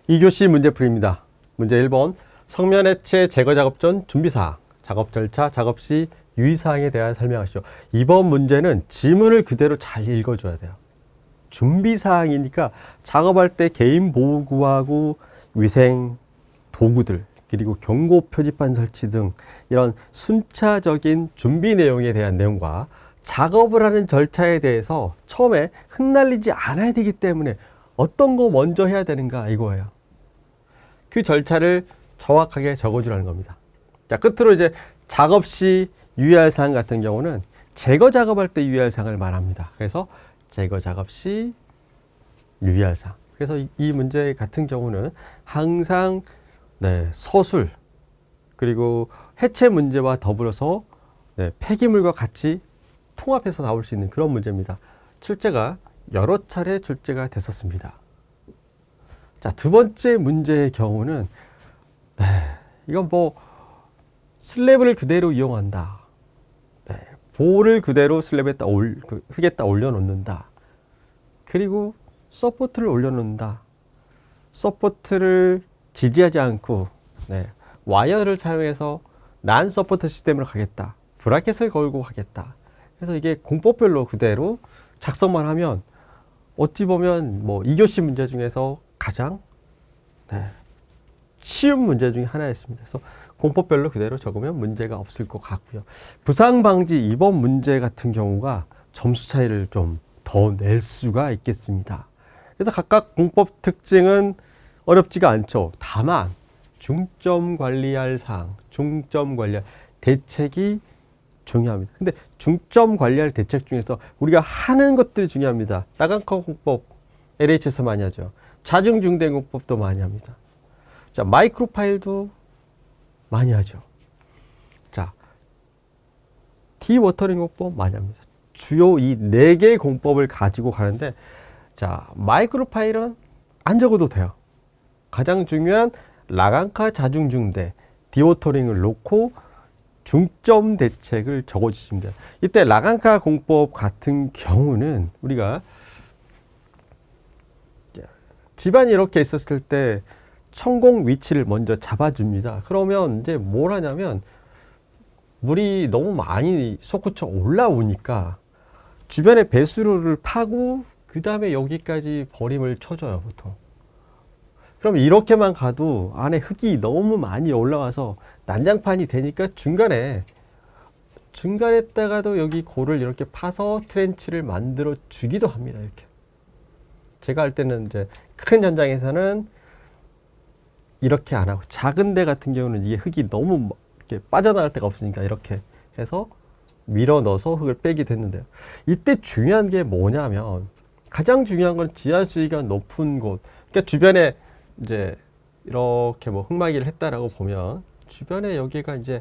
이 교시 문제풀이입니다. 문제 1번 성면 해체 제거 작업 전 준비사항, 작업 절차, 작업 시 유의사항에 대하여 설명하시오. 이번 문제는 지문을 그대로 잘 읽어줘야 돼요. 준비사항이니까 작업할 때 개인 보호구하고 위생 도구들 그리고 경고 표지판 설치 등 이런 순차적인 준비 내용에 대한 내용과 작업을 하는 절차에 대해서 처음에 흩날리지 않아야 되기 때문에 어떤 거 먼저 해야 되는가 이거예요. 그 절차를 정확하게 적어주라는 겁니다. 자, 끝으로 이제 작업 시 유의할 사항 같은 경우는 제거 작업할 때 유의할 사항을 말합니다. 그래서 제거 작업 시 유의할 사항. 그래서 이 문제 같은 경우는 항상 서술 그리고 해체 문제와 더불어서 폐기물과 같이 통합해서 나올 수 있는 그런 문제입니다. 출제가 여러 차례 출제가 됐었습니다. 자, 두 번째 문제의 경우는 이건 뭐 슬래브를 그대로 이용한다. 볼을 그대로 슬랩에다 흙에다 올려놓는다. 그리고 서포트를 올려놓는다. 서포트를 지지하지 않고 와이어를 사용해서 난 서포트 시스템으로 가겠다. 브라켓을 걸고 가겠다. 그래서 이게 공법별로 그대로 작성만 하면 어찌 보면 뭐 2교시 문제 중에서 가장 쉬운 문제 중에 하나였습니다. 그래서 공법별로 그대로 적으면 문제가 없을 것 같고요. 부상 방지 이번 문제 같은 경우가 점수 차이를 좀 더 낼 수가 있겠습니다. 그래서 각각 공법 특징은 어렵지가 않죠. 다만 중점 관리할 사항, 중점 관리할 대책이 중요합니다. 근데 중점 관리할 대책 중에서 우리가 하는 것들이 중요합니다. 나간커 공법 LH에서 많이 하죠. 자중중대 공법도 많이 합니다. 자, 마이크로 파일도 많이 하죠. 자, 디워터링 공법 많이 합니다. 주요 이 4개의 공법을 가지고 가는데, 자, 마이크로 파일은 안 적어도 돼요. 가장 중요한 라간카 자중중대 디워터링을 놓고 중점 대책을 적어주시면 돼요. 이때 라간카 공법 같은 경우는 우리가 집안이 이렇게 있었을 때 천공 위치를 먼저 잡아줍니다. 그러면 이제 뭘 하냐면 물이 너무 많이 솟구쳐 올라오니까 주변에 배수로를 파고 그 다음에 여기까지 버림을 쳐줘요, 보통. 그럼 이렇게만 가도 안에 흙이 너무 많이 올라와서 난장판이 되니까 중간에다가도 여기 골을 이렇게 파서 트렌치를 만들어 주기도 합니다. 이렇게. 제가 할 때는 이제 큰 현장에서는 이렇게 안 하고, 작은 데 같은 경우는 이게 흙이 너무 이렇게 빠져나갈 데가 없으니까 이렇게 해서 밀어 넣어서 흙을 빼기도 했는데요. 이때 중요한 게 뭐냐면, 가장 중요한 건 지하 수위가 높은 곳. 그러니까 주변에 이제 이렇게 뭐 흙막이를 했다라고 보면 주변에 여기가 이제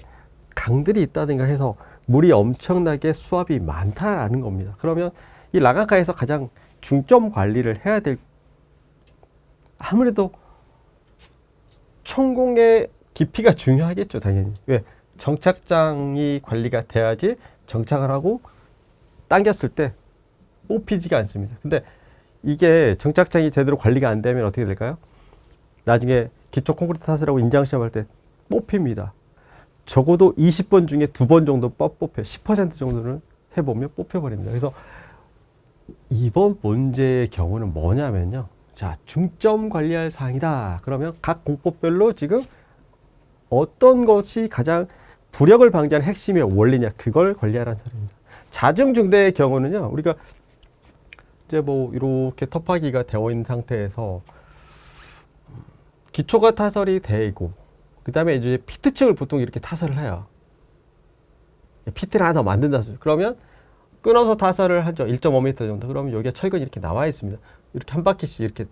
강들이 있다든가 해서 물이 엄청나게 수압이 많다라는 겁니다. 그러면 이 라간카에서 가장 중점 관리를 해야 될, 아무래도 천공의 깊이가 중요하겠죠, 당연히. 왜? 정착장이 관리가 돼야지 정착을 하고 당겼을 때 뽑히지가 않습니다. 근데 이게 정착장이 제대로 관리가 안 되면 어떻게 될까요? 나중에 기초 콘크리트 타설하고 인장 시험할 때 뽑힙니다. 적어도 20번 중에 2번 정도 뽑혀요. 10% 정도는 해보면 뽑혀버립니다. 그래서 이번 문제의 경우는 뭐냐면요. 자, 중점 관리할 사항이다. 그러면 각 공법별로 지금 어떤 것이 가장 부력을 방지하는 핵심의 원리냐, 그걸 관리하라는 소리입니다. 자중중대의 경우는요, 우리가 이제 뭐 이렇게 터파기가 되어 있는 상태에서 기초가 타설이 되어 있고, 그 다음에 이제 피트 측을 보통 이렇게 타설을 해요. 피트를 하나 더 만든다. 그러면 끊어서 타설을 하죠. 1.5m 정도. 그러면 여기에 철근이 이렇게 나와 있습니다. 이렇게 한 바퀴씩 이렇게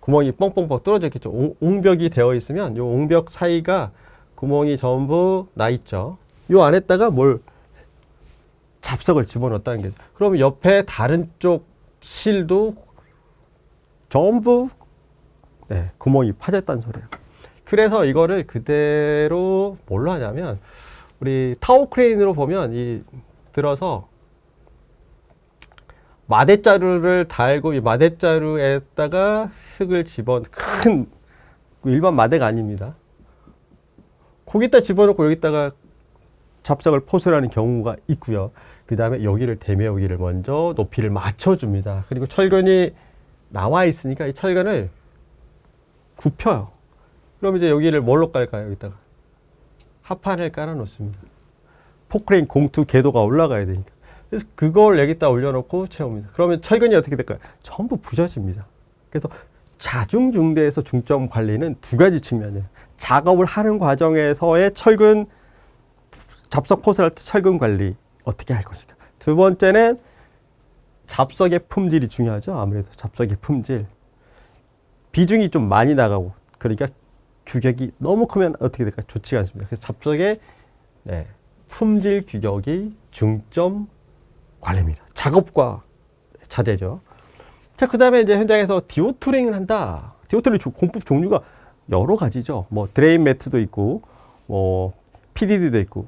구멍이 뻥뻥뻥 뚫어져 있겠죠. 옹벽이 되어 있으면 이 옹벽 사이가 구멍이 전부 나 있죠. 이 안에다가 뭘 잡석을 집어넣었다는 거죠. 그러면 옆에 다른 쪽 실도 전부 구멍이 파졌다는 소리예요. 그래서 이거를 그대로 뭘로 하냐면, 우리 타워 크레인으로 보면 이 들어서 마대자루를 달고 이 마대자루에다가 흙을 큰 일반 마대가 아닙니다. 거기다 집어넣고 여기다가 잡석을 포설하는 경우가 있고요. 그 다음에 여기를 대매우기를 먼저 높이를 맞춰줍니다. 그리고 철근이 나와 있으니까 이 철근을 굽혀요. 그럼 이제 여기를 뭘로 깔까요? 여기다가 합판을 깔아 놓습니다. 포크레인 공투 궤도가 올라가야 되니까. 그래서 그걸 여기다 올려놓고 채웁니다. 그러면 철근이 어떻게 될까요? 전부 부서집니다. 그래서 자중중대에서 중점 관리는 2가지 측면이에요. 작업을 하는 과정에서의 철근, 잡석 포설할 때 철근 관리 어떻게 할 것인가. 2번째는 잡석의 품질이 중요하죠. 아무래도 잡석의 품질. 비중이 좀 많이 나가고, 그러니까 규격이 너무 크면 어떻게 될까요? 좋지가 않습니다. 그래서 잡석의 품질 규격이 중점 관리입니다. 작업과 자재죠. 자, 그 다음에 이제 현장에서 디오토링을 한다. 디오토링 공법 종류가 여러 가지죠. 뭐 드레인 매트도 있고, 뭐 PDD도 있고.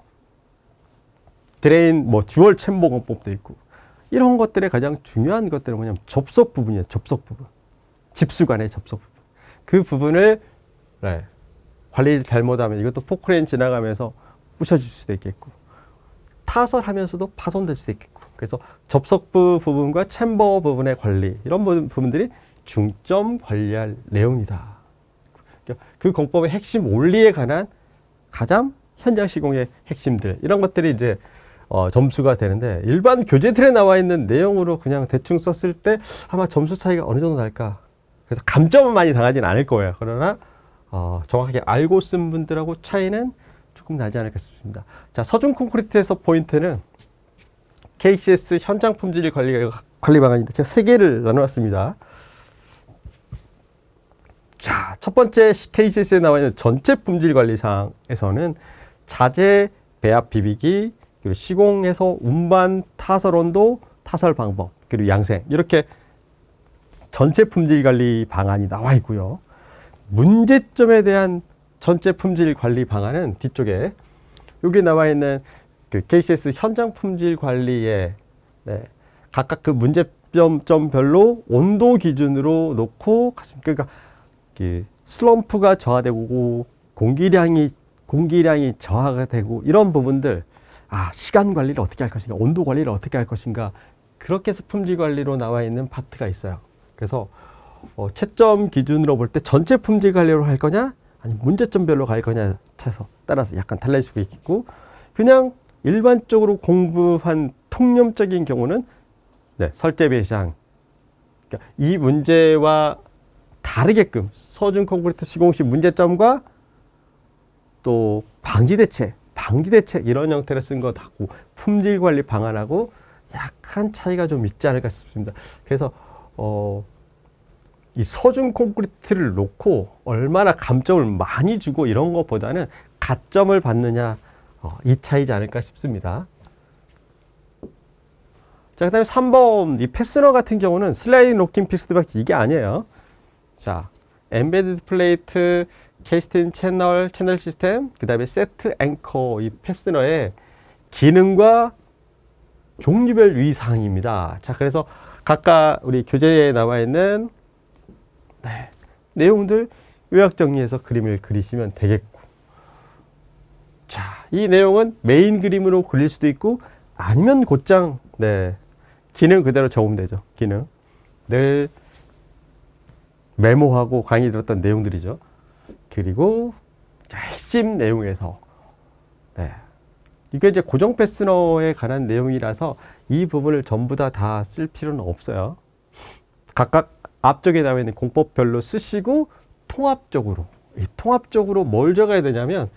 드레인 뭐 듀얼 챔버 공법도 있고 이런 것들의 가장 중요한 것들은 뭐냐면 접속 부분이에요. 접속 부분. 집수관의 접속 부분. 그 부분을 네, 관리를 잘못하면 이것도 포크레인 지나가면서 부셔질 수도 있겠고 타설하면서도 파손될 수도 있겠고 그래서 접속부 부분과 챔버 부분의 관리 이런 부분들이 중점 관리할 내용이다. 그 공법의 핵심 원리에 관한 가장 현장 시공의 핵심들 이런 것들이 이제 점수가 되는데 일반 교재들에 나와 있는 내용으로 그냥 대충 썼을 때 아마 점수 차이가 어느 정도 날까? 그래서 감점은 많이 당하진 않을 거예요. 그러나 정확하게 알고 쓴 분들하고 차이는 조금 나지 않을까 싶습니다. 자, 서준 콘크리트에서 포인트는 KCS 현장 품질 관리 방안인데 제가 3개를 나눠놨습니다. 자, 첫 번째 KCS에 나와 있는 전체 품질 관리 사항에서는 자재, 배합 비비기, 그리고 시공에서 운반, 타설 온도, 타설 방법, 그리고 양생 이렇게 전체 품질 관리 방안이 나와 있고요. 문제점에 대한 전체 품질 관리 방안은 뒤쪽에 여기 나와 있는 그 KCS 현장 품질 관리에 각각 그 문제점별로 온도 기준으로 놓고 그러니까 그 슬럼프가 저하되고 공기량이 저하가 되고 이런 부분들 시간 관리를 어떻게 할 것인가 온도 관리를 어떻게 할 것인가 그렇게 해서 품질 관리로 나와 있는 파트가 있어요. 그래서 채점 기준으로 볼 때 전체 품질 관리로 할 거냐 아니면 문제점별로 갈 거냐 따라서 약간 달라질 수가 있겠고 그냥 일반적으로 공부한 통념적인 경우는 설대 배상 그러니까 이 문제와 다르게끔 서준 콘크리트 시공 시 문제점과 또 방지 대책 이런 형태로 쓴 것 같고 품질 관리 방안하고 약간 차이가 좀 있지 않을까 싶습니다. 그래서 이 서준 콘크리트를 놓고 얼마나 감점을 많이 주고 이런 것보다는 가점을 받느냐 이 차이지 않을까 싶습니다. 자, 그 다음에 3번 이 패스너 같은 경우는 슬라이딩 로킹 피스트밖에 이게 아니에요. 자, 엠베디드 플레이트, 캐스팅 채널 시스템, 그 다음에 세트 앵커 이 패스너의 기능과 종류별 유의사항입니다. 자, 그래서 각각 우리 교재에 나와 있는 내용들 요약 정리해서 그림을 그리시면 되겠고 자, 이 내용은 메인 그림으로 그릴 수도 있고 아니면 곧장 기능 그대로 적으면 되죠. 기능 늘 메모하고 강의 들었던 내용들이죠. 그리고 핵심 내용에서 이게 이제 고정 패스너에 관한 내용이라서 이 부분을 전부 다 쓸 필요는 없어요. 각각 앞쪽에 나와 있는 공법별로 쓰시고 통합적으로 뭘 적어야 되냐면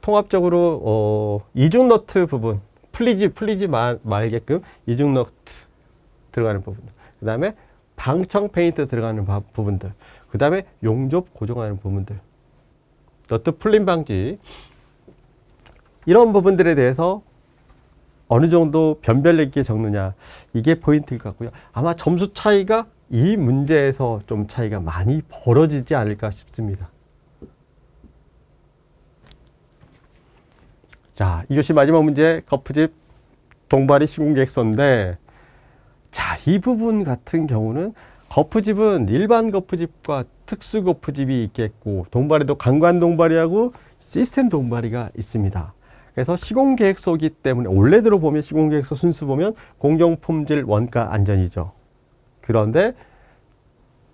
통합적으로 이중 너트 부분 풀리지 말게끔 이중 너트 들어가는 부분 그 다음에 방청 페인트 들어가는 부분들 그 다음에 용접 고정하는 부분들 너트 풀림 방지 이런 부분들에 대해서 어느 정도 변별력 있게 적느냐 이게 포인트일 것 같고요. 아마 점수 차이가 이 문제에서 좀 차이가 많이 벌어지지 않을까 싶습니다. 자, 이것이 마지막 문제 거푸집 동바리 시공계획서인데 자, 이 부분 같은 경우는 거푸집은 일반 거푸집과 특수 거푸집이 있겠고 동바리도 강관 동바리하고 시스템 동바리가 있습니다. 그래서 시공계획서이기 때문에 원래대로 보면 시공계획서 순수 보면 공정품질 원가 안전이죠. 그런데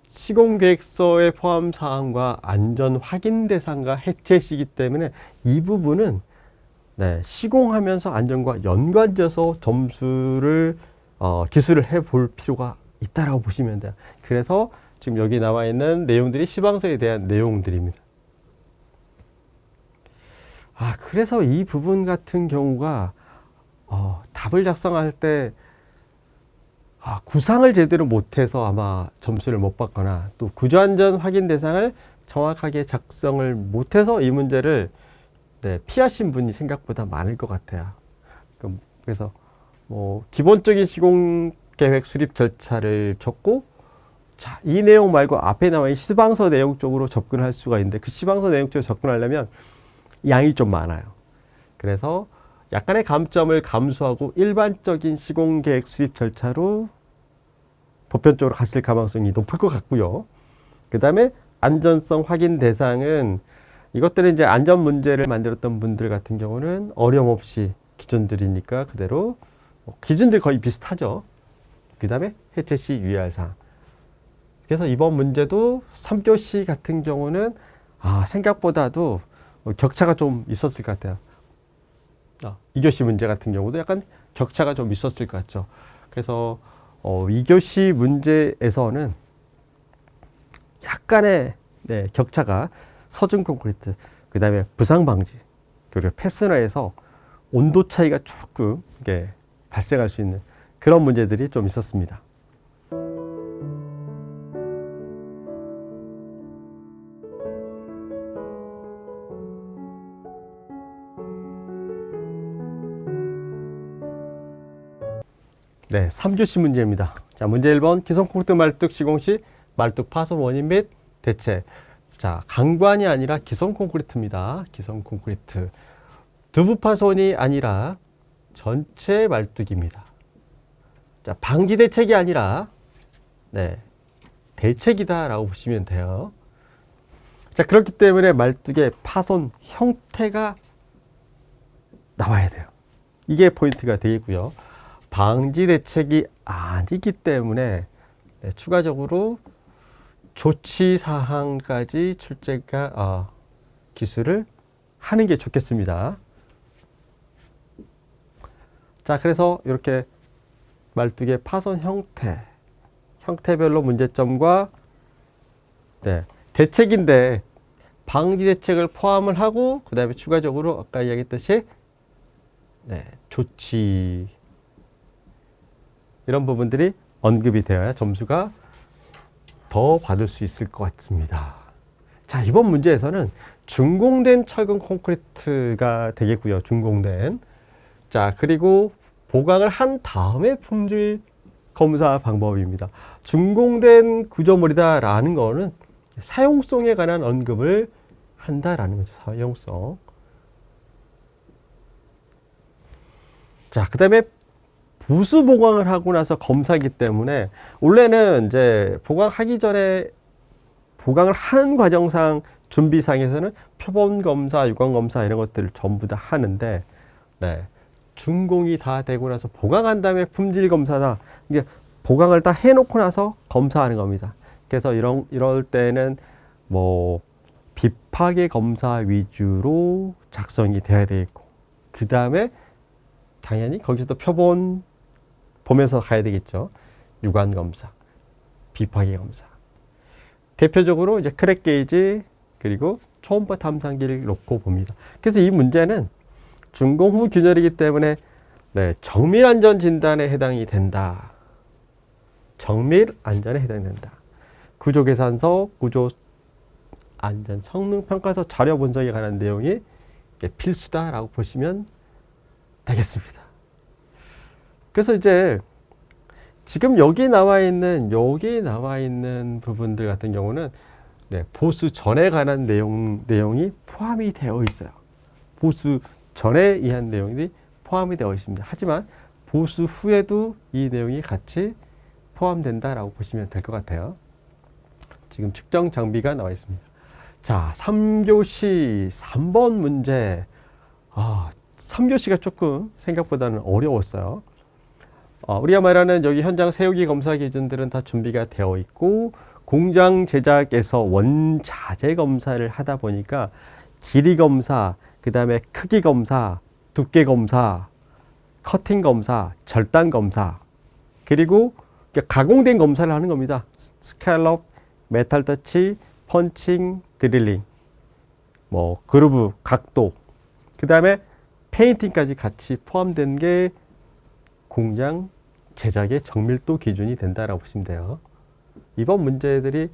시공계획서의 포함 사항과 안전 확인 대상과 해체 시기 때문에 이 부분은 시공하면서 안전과 연관져서 점수를 기술을 해볼 필요가 있다라고 보시면 돼요. 그래서 지금 여기 나와 있는 내용들이 시방서에 대한 내용들입니다. 그래서 이 부분 같은 경우가 답을 작성할 때 구상을 제대로 못해서 아마 점수를 못 받거나 또 구조안전 확인 대상을 정확하게 작성을 못해서 이 문제를 피하신 분이 생각보다 많을 것 같아요. 그래서 기본적인 시공계획 수립 절차를 적고 자, 이 내용 말고 앞에 나와 있는 시방서 내용 쪽으로 접근할 수가 있는데 그 시방서 내용 쪽으로 접근하려면 양이 좀 많아요. 그래서 약간의 감점을 감수하고 일반적인 시공계획 수립 절차로 보편적으로 갔을 가능성이 높을 것 같고요. 그 다음에 안전성 확인 대상은 이것들은 이제 안전 문제를 만들었던 분들 같은 경우는 어려움없이 기준들이니까 그대로 기준들이 거의 비슷하죠. 그 다음에 해체 시 유의할 사항. 그래서 이번 문제도 3교시 같은 경우는 생각보다도 격차가 좀 있었을 것 같아요. 2교시 문제 같은 경우도 약간 격차가 좀 있었을 것 같죠. 그래서 2교시 문제에서는 약간의 격차가 서준 콘크리트, 그 다음에 부상 방지, 그리고 패스너에서 온도 차이가 조금 발생할 수 있는 그런 문제들이 좀 있었습니다. 네, 3교시 문제입니다. 자, 문제 1번 기성 콘크리트 말뚝 시공 시 말뚝 파손 원인 및 대체. 자, 강관이 아니라 기성 콘크리트입니다. 기성 콘크리트. 두부 파손이 아니라 전체 말뚝입니다. 자, 방지 대책이 아니라 대책이다라고 보시면 돼요. 자, 그렇기 때문에 말뚝의 파손 형태가 나와야 돼요. 이게 포인트가 되겠고요. 방지 대책이 아니기 때문에 추가적으로 조치 사항까지 출제가 기술을 하는 게 좋겠습니다. 자, 그래서 이렇게 말뚝의 파손 형태별로 문제점과 대책인데 방지 대책을 포함을 하고 그 다음에 추가적으로 아까 이야기했듯이 조치 이런 부분들이 언급이 되어야 점수가 더 받을 수 있을 것 같습니다. 자, 이번 문제에서는 준공된 철근 콘크리트가 되겠고요. 준공된. 자, 그리고 보강을 한 다음에 품질 검사 방법입니다. 준공된 구조물이다라는 거는 사용성에 관한 언급을 한다라는 거죠. 사용성. 자, 그 다음에 보수 보강을 하고 나서 검사이기 때문에 원래는 이제 보강하기 전에 보강을 하는 과정상 준비상에서는 표본 검사, 유관 검사 이런 것들을 전부 다 하는데 준공이 다 되고 나서 보강한 다음에 품질 검사다. 이게 보강을 다 해놓고 나서 검사하는 겁니다. 그래서 이럴 때는 뭐 비파괴 검사 위주로 작성이 돼야 되겠고 그 다음에 당연히 거기서도 표본 보면서 가야 되겠죠. 유관 검사, 비파괴 검사. 대표적으로 이제 크랙 게이지 그리고 초음파 탐상기를 놓고 봅니다. 그래서 이 문제는 준공 후 균열이기 때문에 정밀 안전 진단에 해당이 된다. 정밀 안전에 해당된다. 구조 계산서, 구조 안전 성능 평가서 자료 분석에 관한 내용이 필수다라고 보시면 되겠습니다. 그래서 이제 지금 여기 나와 있는 부분들 같은 경우는 보수 전에 관한 내용이 포함이 되어 있어요. 보수 전에 의한 내용이 포함이 되어 있습니다. 하지만 보수 후에도 이 내용이 같이 포함된다라고 보시면 될 것 같아요. 지금 측정 장비가 나와 있습니다. 자, 3교시 3번 문제. 3교시가 조금 생각보다는 어려웠어요. 우리가 말하는 여기 현장 세우기 검사 기준들은 다 준비가 되어 있고 공장 제작에서 원자재 검사를 하다 보니까 길이 검사, 그 다음에 크기 검사, 두께 검사, 커팅 검사, 절단 검사, 그리고 가공된 검사를 하는 겁니다. 스칼롭, 메탈 터치, 펀칭, 드릴링, 뭐 그루브, 각도, 그 다음에 페인팅까지 같이 포함된 게 공장 제작의 정밀도 기준이 된다라고 보시면 돼요. 이번 문제들이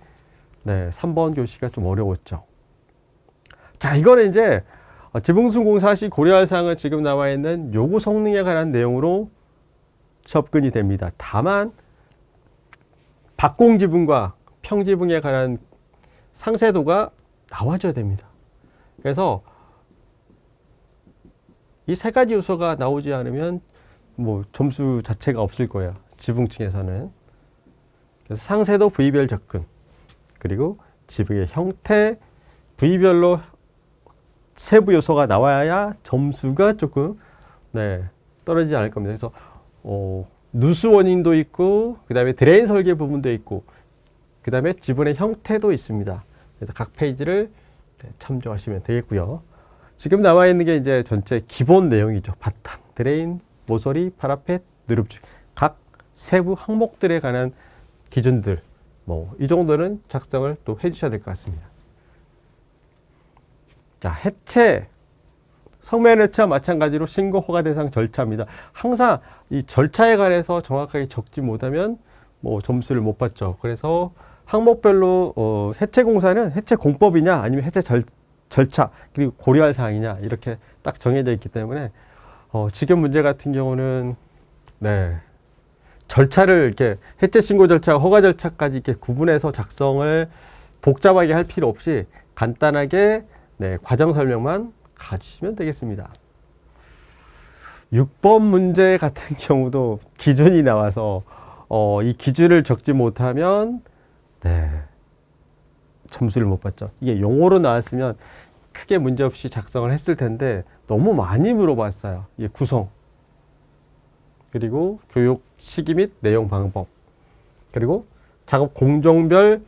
3번 교시가 좀 어려웠죠. 자, 이거는 이제 지붕수 공사 시 고려할 사항은 지금 나와 있는 요구 성능에 관한 내용으로 접근이 됩니다. 다만 박공 지붕과 평 지붕에 관한 상세도가 나와줘야 됩니다. 그래서 이 세 가지 요소가 나오지 않으면 뭐 점수 자체가 없을 거예요. 지붕층에서는. 그래서 상세도 부위별 접근, 그리고 지붕의 형태, 부위별로 세부 요소가 나와야 점수가 조금 떨어지지 않을 겁니다. 그래서 누수 원인도 있고, 그 다음에 드레인 설계 부분도 있고, 그 다음에 지붕의 형태도 있습니다. 그래서 각 페이지를 참조하시면 되겠고요. 지금 나와 있는 게 이제 전체 기본 내용이죠. 바탕, 드레인, 모서리, 파라펫, 누름축, 각 세부 항목들에 관한 기준들, 뭐 이 정도는 작성을 또 해주셔야 될 것 같습니다. 자, 해체, 성면 해체와 마찬가지로 신고 허가 대상 절차입니다. 항상 이 절차에 관해서 정확하게 적지 못하면 뭐 점수를 못 받죠. 그래서 항목별로 해체 공사는 해체 공법이냐 아니면 해체 절차 그리고 고려할 사항이냐 이렇게 딱 정해져 있기 때문에 지금 문제 같은 경우는 절차를 이렇게 해체 신고 절차, 허가 절차까지 이렇게 구분해서 작성을 복잡하게 할 필요 없이 간단하게 과정 설명만 가주시면 되겠습니다. 6번 문제 같은 경우도 기준이 나와서 이 기준을 적지 못하면 점수를 못 받죠. 이게 용어로 나왔으면 크게 문제 없이 작성을 했을 텐데 너무 많이 물어봤어요. 이게 구성, 그리고 교육 시기 및 내용 방법, 그리고 작업 공정별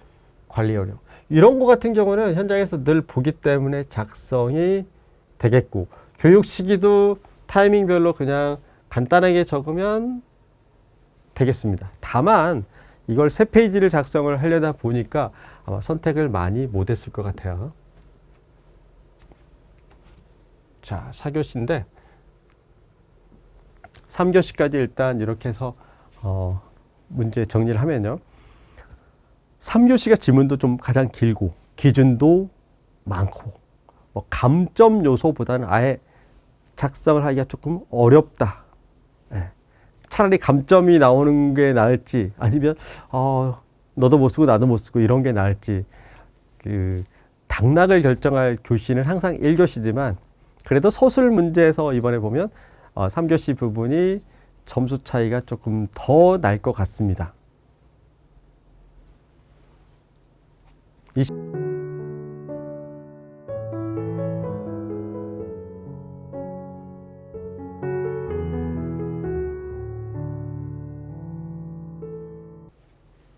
관리 어려움. 이런 거 같은 경우는 현장에서 늘 보기 때문에 작성이 되겠고, 교육 시기도 타이밍별로 그냥 간단하게 적으면 되겠습니다. 다만 이걸 세 페이지를 작성을 하려다 보니까 아마 선택을 많이 못했을 것 같아요. 자, 4교시인데 3교시까지 일단 이렇게 해서 문제 정리를 하면요. 3교시가 지문도 좀 가장 길고 기준도 많고 뭐 감점 요소보다는 아예 작성을 하기가 조금 어렵다. 차라리 감점이 나오는 게 나을지 아니면 너도 못 쓰고 나도 못 쓰고 이런 게 나을지, 그 당락을 결정할 교시는 항상 1교시지만 그래도 서술 문제에서 이번에 보면 3교시 부분이 점수 차이가 조금 더 날 것 같습니다.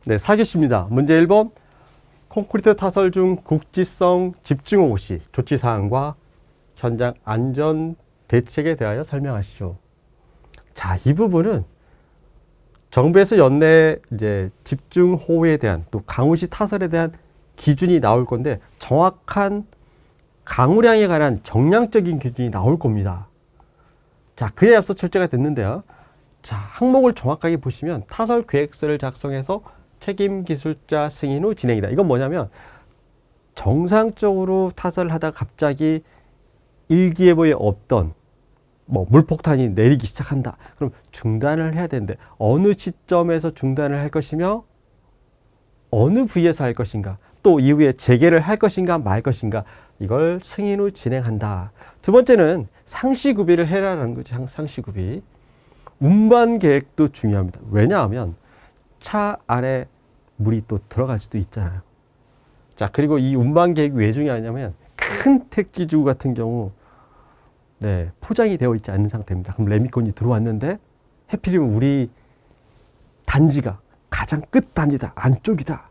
네, 4교시입니다. 문제 1번. 콘크리트 타설 중 국지성 집중호우 시 조치사항과 현장 안전 대책에 대하여 설명하시죠. 자, 이 부분은 정부에서 연내 이제 집중호우에 대한 또 강우시 타설에 대한 기준이 나올 건데 정확한 강우량에 관한 정량적인 기준이 나올 겁니다. 자, 그에 앞서 출제가 됐는데요. 자, 항목을 정확하게 보시면 타설 계획서를 작성해서 책임 기술자 승인 후 진행이다. 이건 뭐냐면 정상적으로 타설을 하다가 갑자기 일기예보에 없던 뭐 물폭탄이 내리기 시작한다. 그럼 중단을 해야 되는데 어느 시점에서 중단을 할 것이며 어느 부위에서 할 것인가, 또 이후에 재개를 할 것인가 말 것인가, 이걸 승인 후 진행한다. 두 번째는 상시구비를 해라라는 거죠. 상시구비. 운반 계획도 중요합니다. 왜냐하면 차 안에 물이 또 들어갈 수도 있잖아요. 자, 그리고 이 운반 계획이 왜 중요하냐면 큰 택지지구 같은 경우 포장이 되어 있지 않은 상태입니다. 그럼 레미콘이 들어왔는데 해필이면 우리 단지가 가장 끝 단지다, 안쪽이다.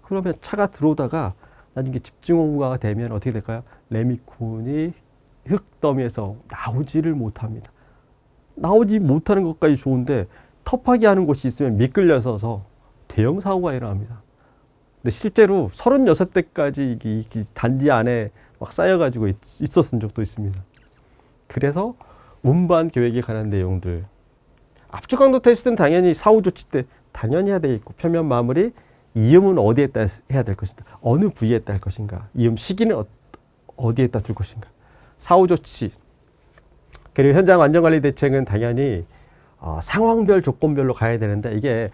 그러면 차가 들어오다가 나중에 집중호우가 되면 어떻게 될까요? 레미콘이 흙더미에서 나오지를 못합니다. 나오지 못하는 것까지 좋은데 터파기 하는 곳이 있으면 미끌려서서 대형 사고가 일어납니다. 근데 실제로 36대까지 이 단지 안에 막 쌓여가지고 있었던 적도 있습니다. 그래서 운반 계획에 관한 내용들, 압축 강도 테스트는 당연히 사후 조치 때 당연히 해야 되겠고, 표면 마무리, 이음은 어디에다 해야 될 것인가, 어느 부위에다 할 것인가, 이음 시기는 어디에다 둘 것인가, 사후 조치, 그리고 현장 안전관리 대책은 당연히 상황별 조건별로 가야 되는데 이게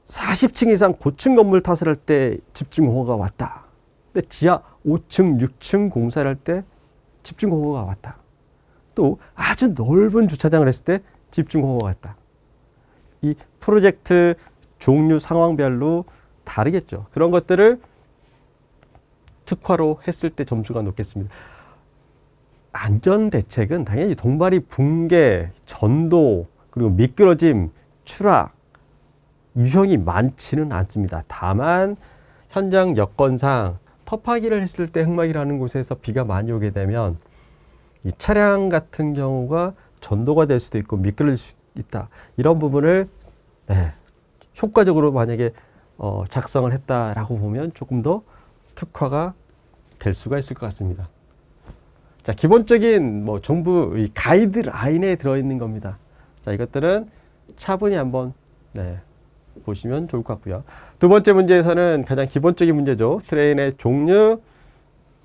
40층 이상 고층 건물 타설할 때 집중호우가 왔다. 근데 지하 5층, 6층 공사를 할 때 집중호우가 왔다. 또 아주 넓은 주차장을 했을 때 집중 호우가 왔다. 이 프로젝트 종류 상황별로 다르겠죠. 그런 것들을 특화로 했을 때 점수가 높겠습니다. 안전 대책은 당연히 동발이 붕괴, 전도, 그리고 미끄러짐, 추락, 유형이 많지는 않습니다. 다만 현장 여건상 터파기를 했을 때 흙막이라는 곳에서 비가 많이 오게 되면 이 차량 같은 경우가 전도가 될 수도 있고 미끄러질 수 있다. 이런 부분을 효과적으로 만약에 작성을 했다라고 보면 조금 더 특화가 될 수가 있을 것 같습니다. 자, 기본적인 정부 이 가이드라인에 들어있는 겁니다. 자, 이것들은 차분히 한번 보시면 좋을 것 같고요. 두 번째 문제에서는 가장 기본적인 문제죠. 트레인의 종류,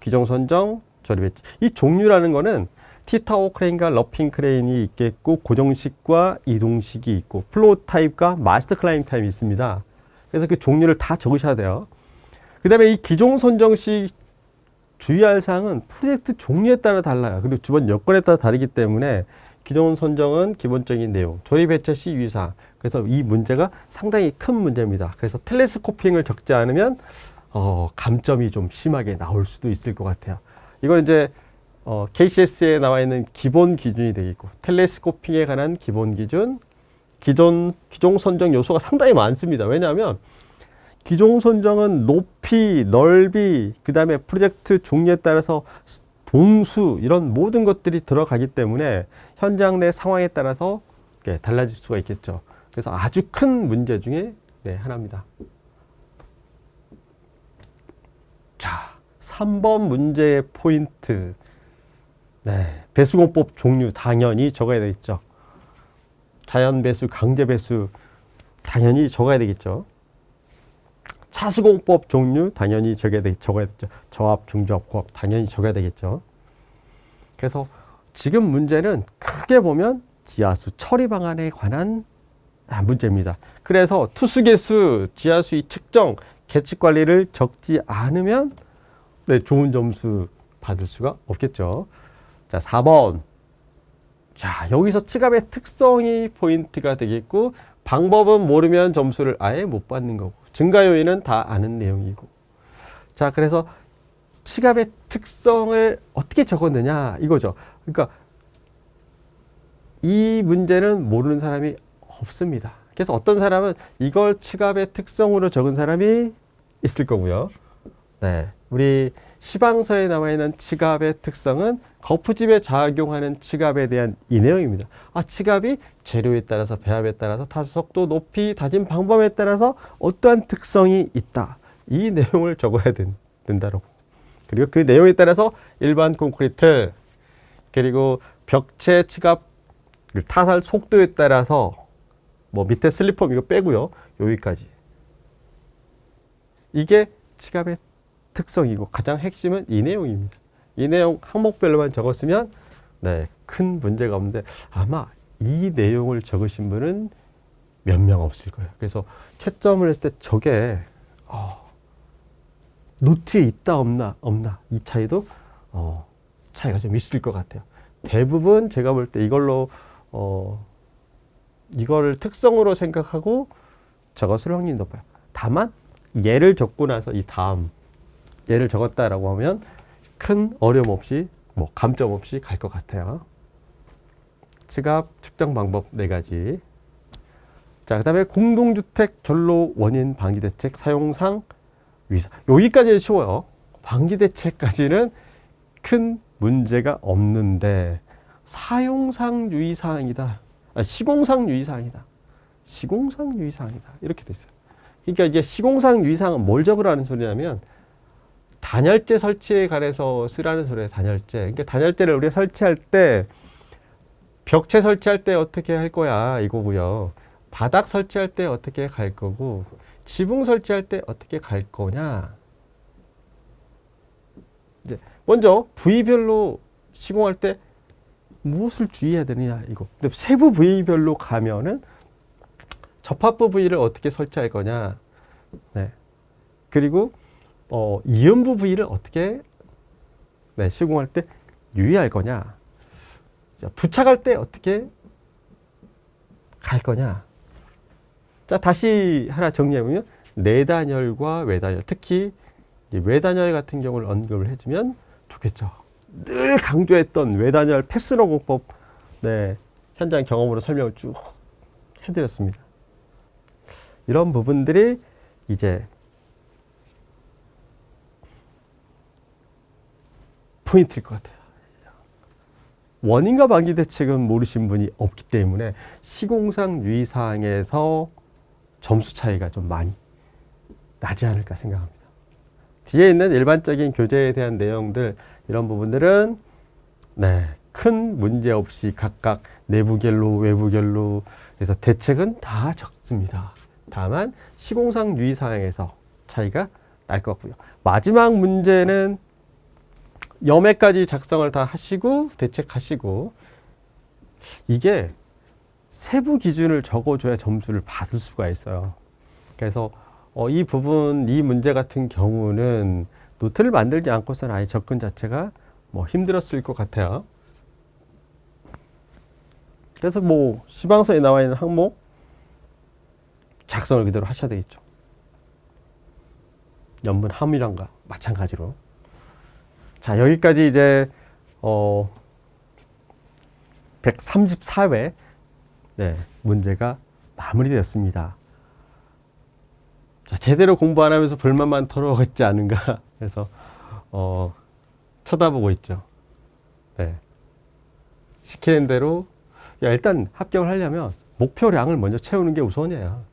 기종 선정, 조립 배치. 이 종류라는 거는 T타워 크레인과 러핑 크레인이 있겠고 고정식과 이동식이 있고 플로우 타입과 마스터 클라임 타입이 있습니다. 그래서 그 종류를 다 적으셔야 돼요. 그 다음에 이 기종 선정식 주의할 사항은 프로젝트 종류에 따라 달라요. 그리고 주변 여건에 따라 다르기 때문에 기존 선정은 기본적인 내용, 조립 배치 시 유의사항. 그래서 이 문제가 상당히 큰 문제입니다. 그래서 텔레스코핑을 적지 않으면 감점이 좀 심하게 나올 수도 있을 것 같아요. 이건 이제 KCS에 나와 있는 기본 기준이 되겠고 텔레스코핑에 관한 기본 기준, 기종 선정 요소가 상당히 많습니다. 왜냐하면 기종 선정은 높이, 넓이, 그 다음에 프로젝트 종류에 따라서 봉수 이런 모든 것들이 들어가기 때문에 현장 내 상황에 따라서 달라질 수가 있겠죠. 그래서 아주 큰 문제 중에 하나입니다. 자, 3번 문제의 포인트. 배수공법 종류 당연히 적어야 되겠죠. 자연 배수, 강제 배수 당연히 적어야 되겠죠. 차수공법 종류 당연히 적어야 되겠죠. 저압, 중저압, 고압 당연히 적어야 되겠죠. 그래서 지금 문제는 크게 보면 지하수 처리 방안에 관한 문제입니다. 그래서 투수계수, 지하수의 측정, 계측 관리를 적지 않으면 좋은 점수 받을 수가 없겠죠. 자, 4번. 자, 여기서 치갑의 특성이 포인트가 되겠고 방법은 모르면 점수를 아예 못 받는 거고 증가 요인은 다 아는 내용이고. 자, 그래서 치갑의 특성을 어떻게 적었느냐 이거죠. 그러니까 이 문제는 모르는 사람이 없습니다. 그래서 어떤 사람은 이걸 치갑의 특성으로 적은 사람이 있을 거고요. 우리 시방서에 나와 있는 치갑의 특성은 거푸집에 작용하는 치갑에 대한 이 내용입니다. 치갑이 재료에 따라서 배합에 따라서 타수 속도, 높이, 다짐 방법에 따라서 어떠한 특성이 있다. 이 내용을 적어야 된다고. 그리고 그 내용에 따라서 일반 콘크리트 그리고 벽체 치갑 타살 속도에 따라서 밑에 슬리폼 이거 빼고요. 여기까지. 이게 치갑의 특성이고 가장 핵심은 이 내용입니다. 이 내용 항목별로만 적었으면 큰 문제가 없는데 아마 이 내용을 적으신 분은 몇 명 없을 거예요. 그래서 채점을 했을 때 저게 노트에 있다 없나 이 차이도 차이가 좀 있을 것 같아요. 대부분 제가 볼 때 이걸로 이거를 특성으로 생각하고 적었을 확률이 높아요. 다만 얘를 적고 나서 이 다음 얘를 적었다라고 하면 큰 어려움 없이 감점 없이 갈 것 같아요. 치갑 측정 방법 4가지. 자, 그 다음에 공동주택 결로 원인 방지 대책 사용상 유의사항. 여기까지는 쉬워요. 방지 대책까지는 큰 문제가 없는데 사용상 유의사항이다. 시공상 유의사항이다. 시공상 유의사항이다. 이렇게 돼 있어요. 그러니까 이게 시공상 유의사항은 뭘 적으라는 소리냐면 단열재 설치에 관해서 쓰라는 소리예요. 단열재. 그러니까 단열재를 우리가 설치할 때 벽체 설치할 때 어떻게 할 거야 이거고요. 바닥 설치할 때 어떻게 갈 거고 지붕 설치할 때 어떻게 갈 거냐. 이제 먼저 부위별로 시공할 때 무엇을 주의해야 되느냐 이거. 근데 세부 부위별로 가면은 접합부 부위를 어떻게 설치할 거냐. 그리고 이음부 부위를 어떻게 시공할 때 유의할 거냐. 자, 부착할 때 어떻게 갈 거냐. 자, 다시 하나 정리해보면 내단열과 외단열, 특히 외단열 같은 경우를 언급을 해주면 좋겠죠. 늘 강조했던 외단열 패스너 공법, 네, 현장 경험으로 설명을 쭉 해드렸습니다. 이런 부분들이 이제 포인트일 것 같아요. 원인과 방지 대책은 모르신 분이 없기 때문에 시공상 유의사항에서 점수 차이가 좀 많이 나지 않을까 생각합니다. 뒤에 있는 일반적인 교재에 대한 내용들, 이런 부분들은 네, 큰 문제 없이 각각 내부 결로, 외부 결로 해서 대책은 다 적습니다. 다만 시공상 유의사항에서 차이가 날 것 같고요. 마지막 문제는 염해까지 작성을 다 하시고 대책하시고, 이게 세부 기준을 적어줘야 점수를 받을 수가 있어요. 그래서 이 부분, 이 문제 같은 경우는 노트를 만들지 않고서는 아예 접근 자체가 뭐 힘들었을 것 같아요. 그래서 뭐 시방서에 나와 있는 항목 작성을 그대로 하셔야 되겠죠. 연분 함유량과 마찬가지로. 자, 여기까지 이제 134회 네, 문제가 마무리되었습니다. 자, 제대로 공부 안 하면서 불만만 털어갔지 않은가 해서 쳐다보고 있죠. 네. 시키는 대로 일단 합격을 하려면 목표량을 먼저 채우는 게 우선이에요.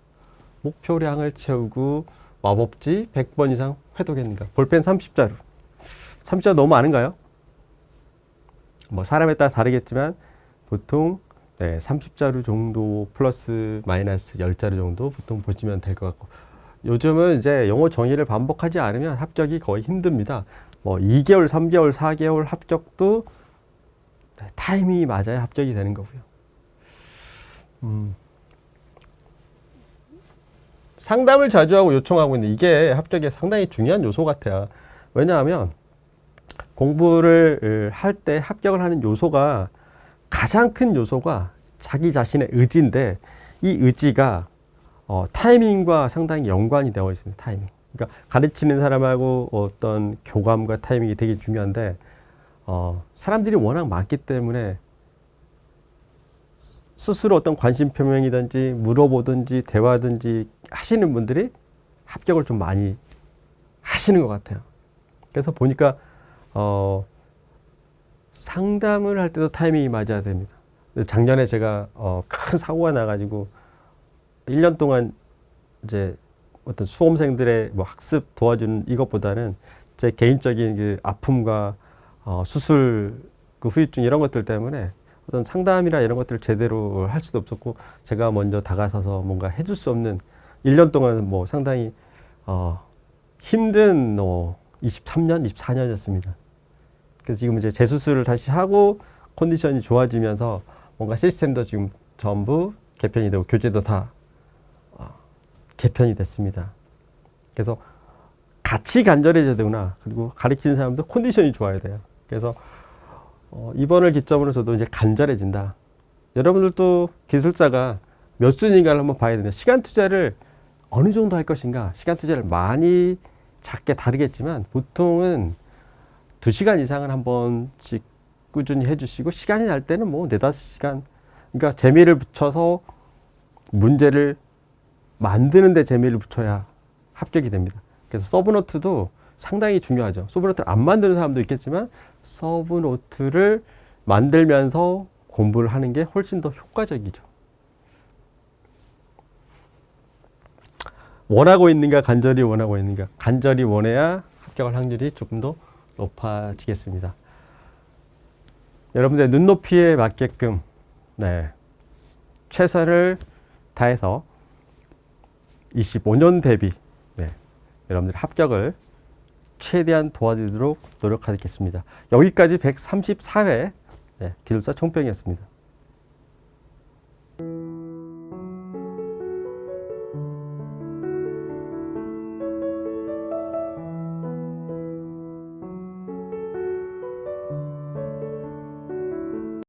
목표량을 채우고 마법지 100번 이상 회독했는가. 볼펜 30자루. 30자루 너무 많은가요? 뭐 사람에 따라 다르겠지만 보통 네, 30자루 정도 플러스 마이너스 10자루 정도 보통 보시면 될 것 같고, 요즘은 이제 영어 정의를 반복하지 않으면 합격이 거의 힘듭니다. 뭐 2개월, 3개월, 4개월 합격도 타이밍이 맞아야 합격이 되는 거고요. 상담을 자주 하고 요청하고 있는데 이게 합격에 상당히 중요한 요소 같아요. 왜냐하면 공부를 할 때 합격을 하는 요소가, 가장 큰 요소가 자기 자신의 의지인데, 이 의지가 타이밍과 상당히 연관이 되어 있습니다. 타이밍. 그러니까 가르치는 사람하고 어떤 교감과 타이밍이 되게 중요한데, 사람들이 워낙 많기 때문에 스스로 어떤 관심 표명이든지 물어보든지 대화든지 하시는 분들이 합격을 좀 많이 하시는 것 같아요. 그래서 보니까 상담을 할 때도 타이밍이 맞아야 됩니다. 작년에 제가 큰 사고가 나가지고 1년 동안 이제 어떤 수험생들의 뭐 학습 도와주는 이것보다는 제 개인적인 그 아픔과 수술 그 후유증 이런 것들 때문에 어떤 상담이나 이런 것들을 제대로 할 수도 없었고, 제가 먼저 다가서서 뭔가 해줄 수 없는 1년 동안 뭐 상당히 힘든 23년, 24년이었습니다. 그래서 지금 이제 재수술을 다시 하고 컨디션이 좋아지면서 뭔가 시스템도 지금 전부 개편이 되고 교재도 다 개편이 됐습니다. 그래서 같이 간절해져야 되구나. 그리고 가르치는 사람도 컨디션이 좋아야 돼요. 그래서 이번을 기점으로 저도 이제 간절해진다. 여러분들도 기술사가 몇 순위인가를 한번 봐야 됩니다. 시간 투자를 어느 정도 할 것인가. 시간 투자를 많이 작게 다르겠지만 보통은 2시간 이상은 한 번씩 꾸준히 해주시고, 시간이 날 때는 뭐 4-5시간, 그러니까 재미를 붙여서 문제를 만드는 데 재미를 붙여야 합격이 됩니다. 그래서 서브노트도 상당히 중요하죠. 서브노트를 안 만드는 사람도 있겠지만 서브노트를 만들면서 공부를 하는 게 훨씬 더 효과적이죠. 원하고 있는가, 간절히 원하고 있는가. 간절히 원해야 합격할 확률이 조금 더 높아지겠습니다. 여러분들 눈높이에 맞게끔 네, 최선을 다해서 25년 대비 네, 여러분들 합격을 최대한 도와드리도록 노력하겠습니다. 여기까지 134회 네, 기술사 총평이었습니다.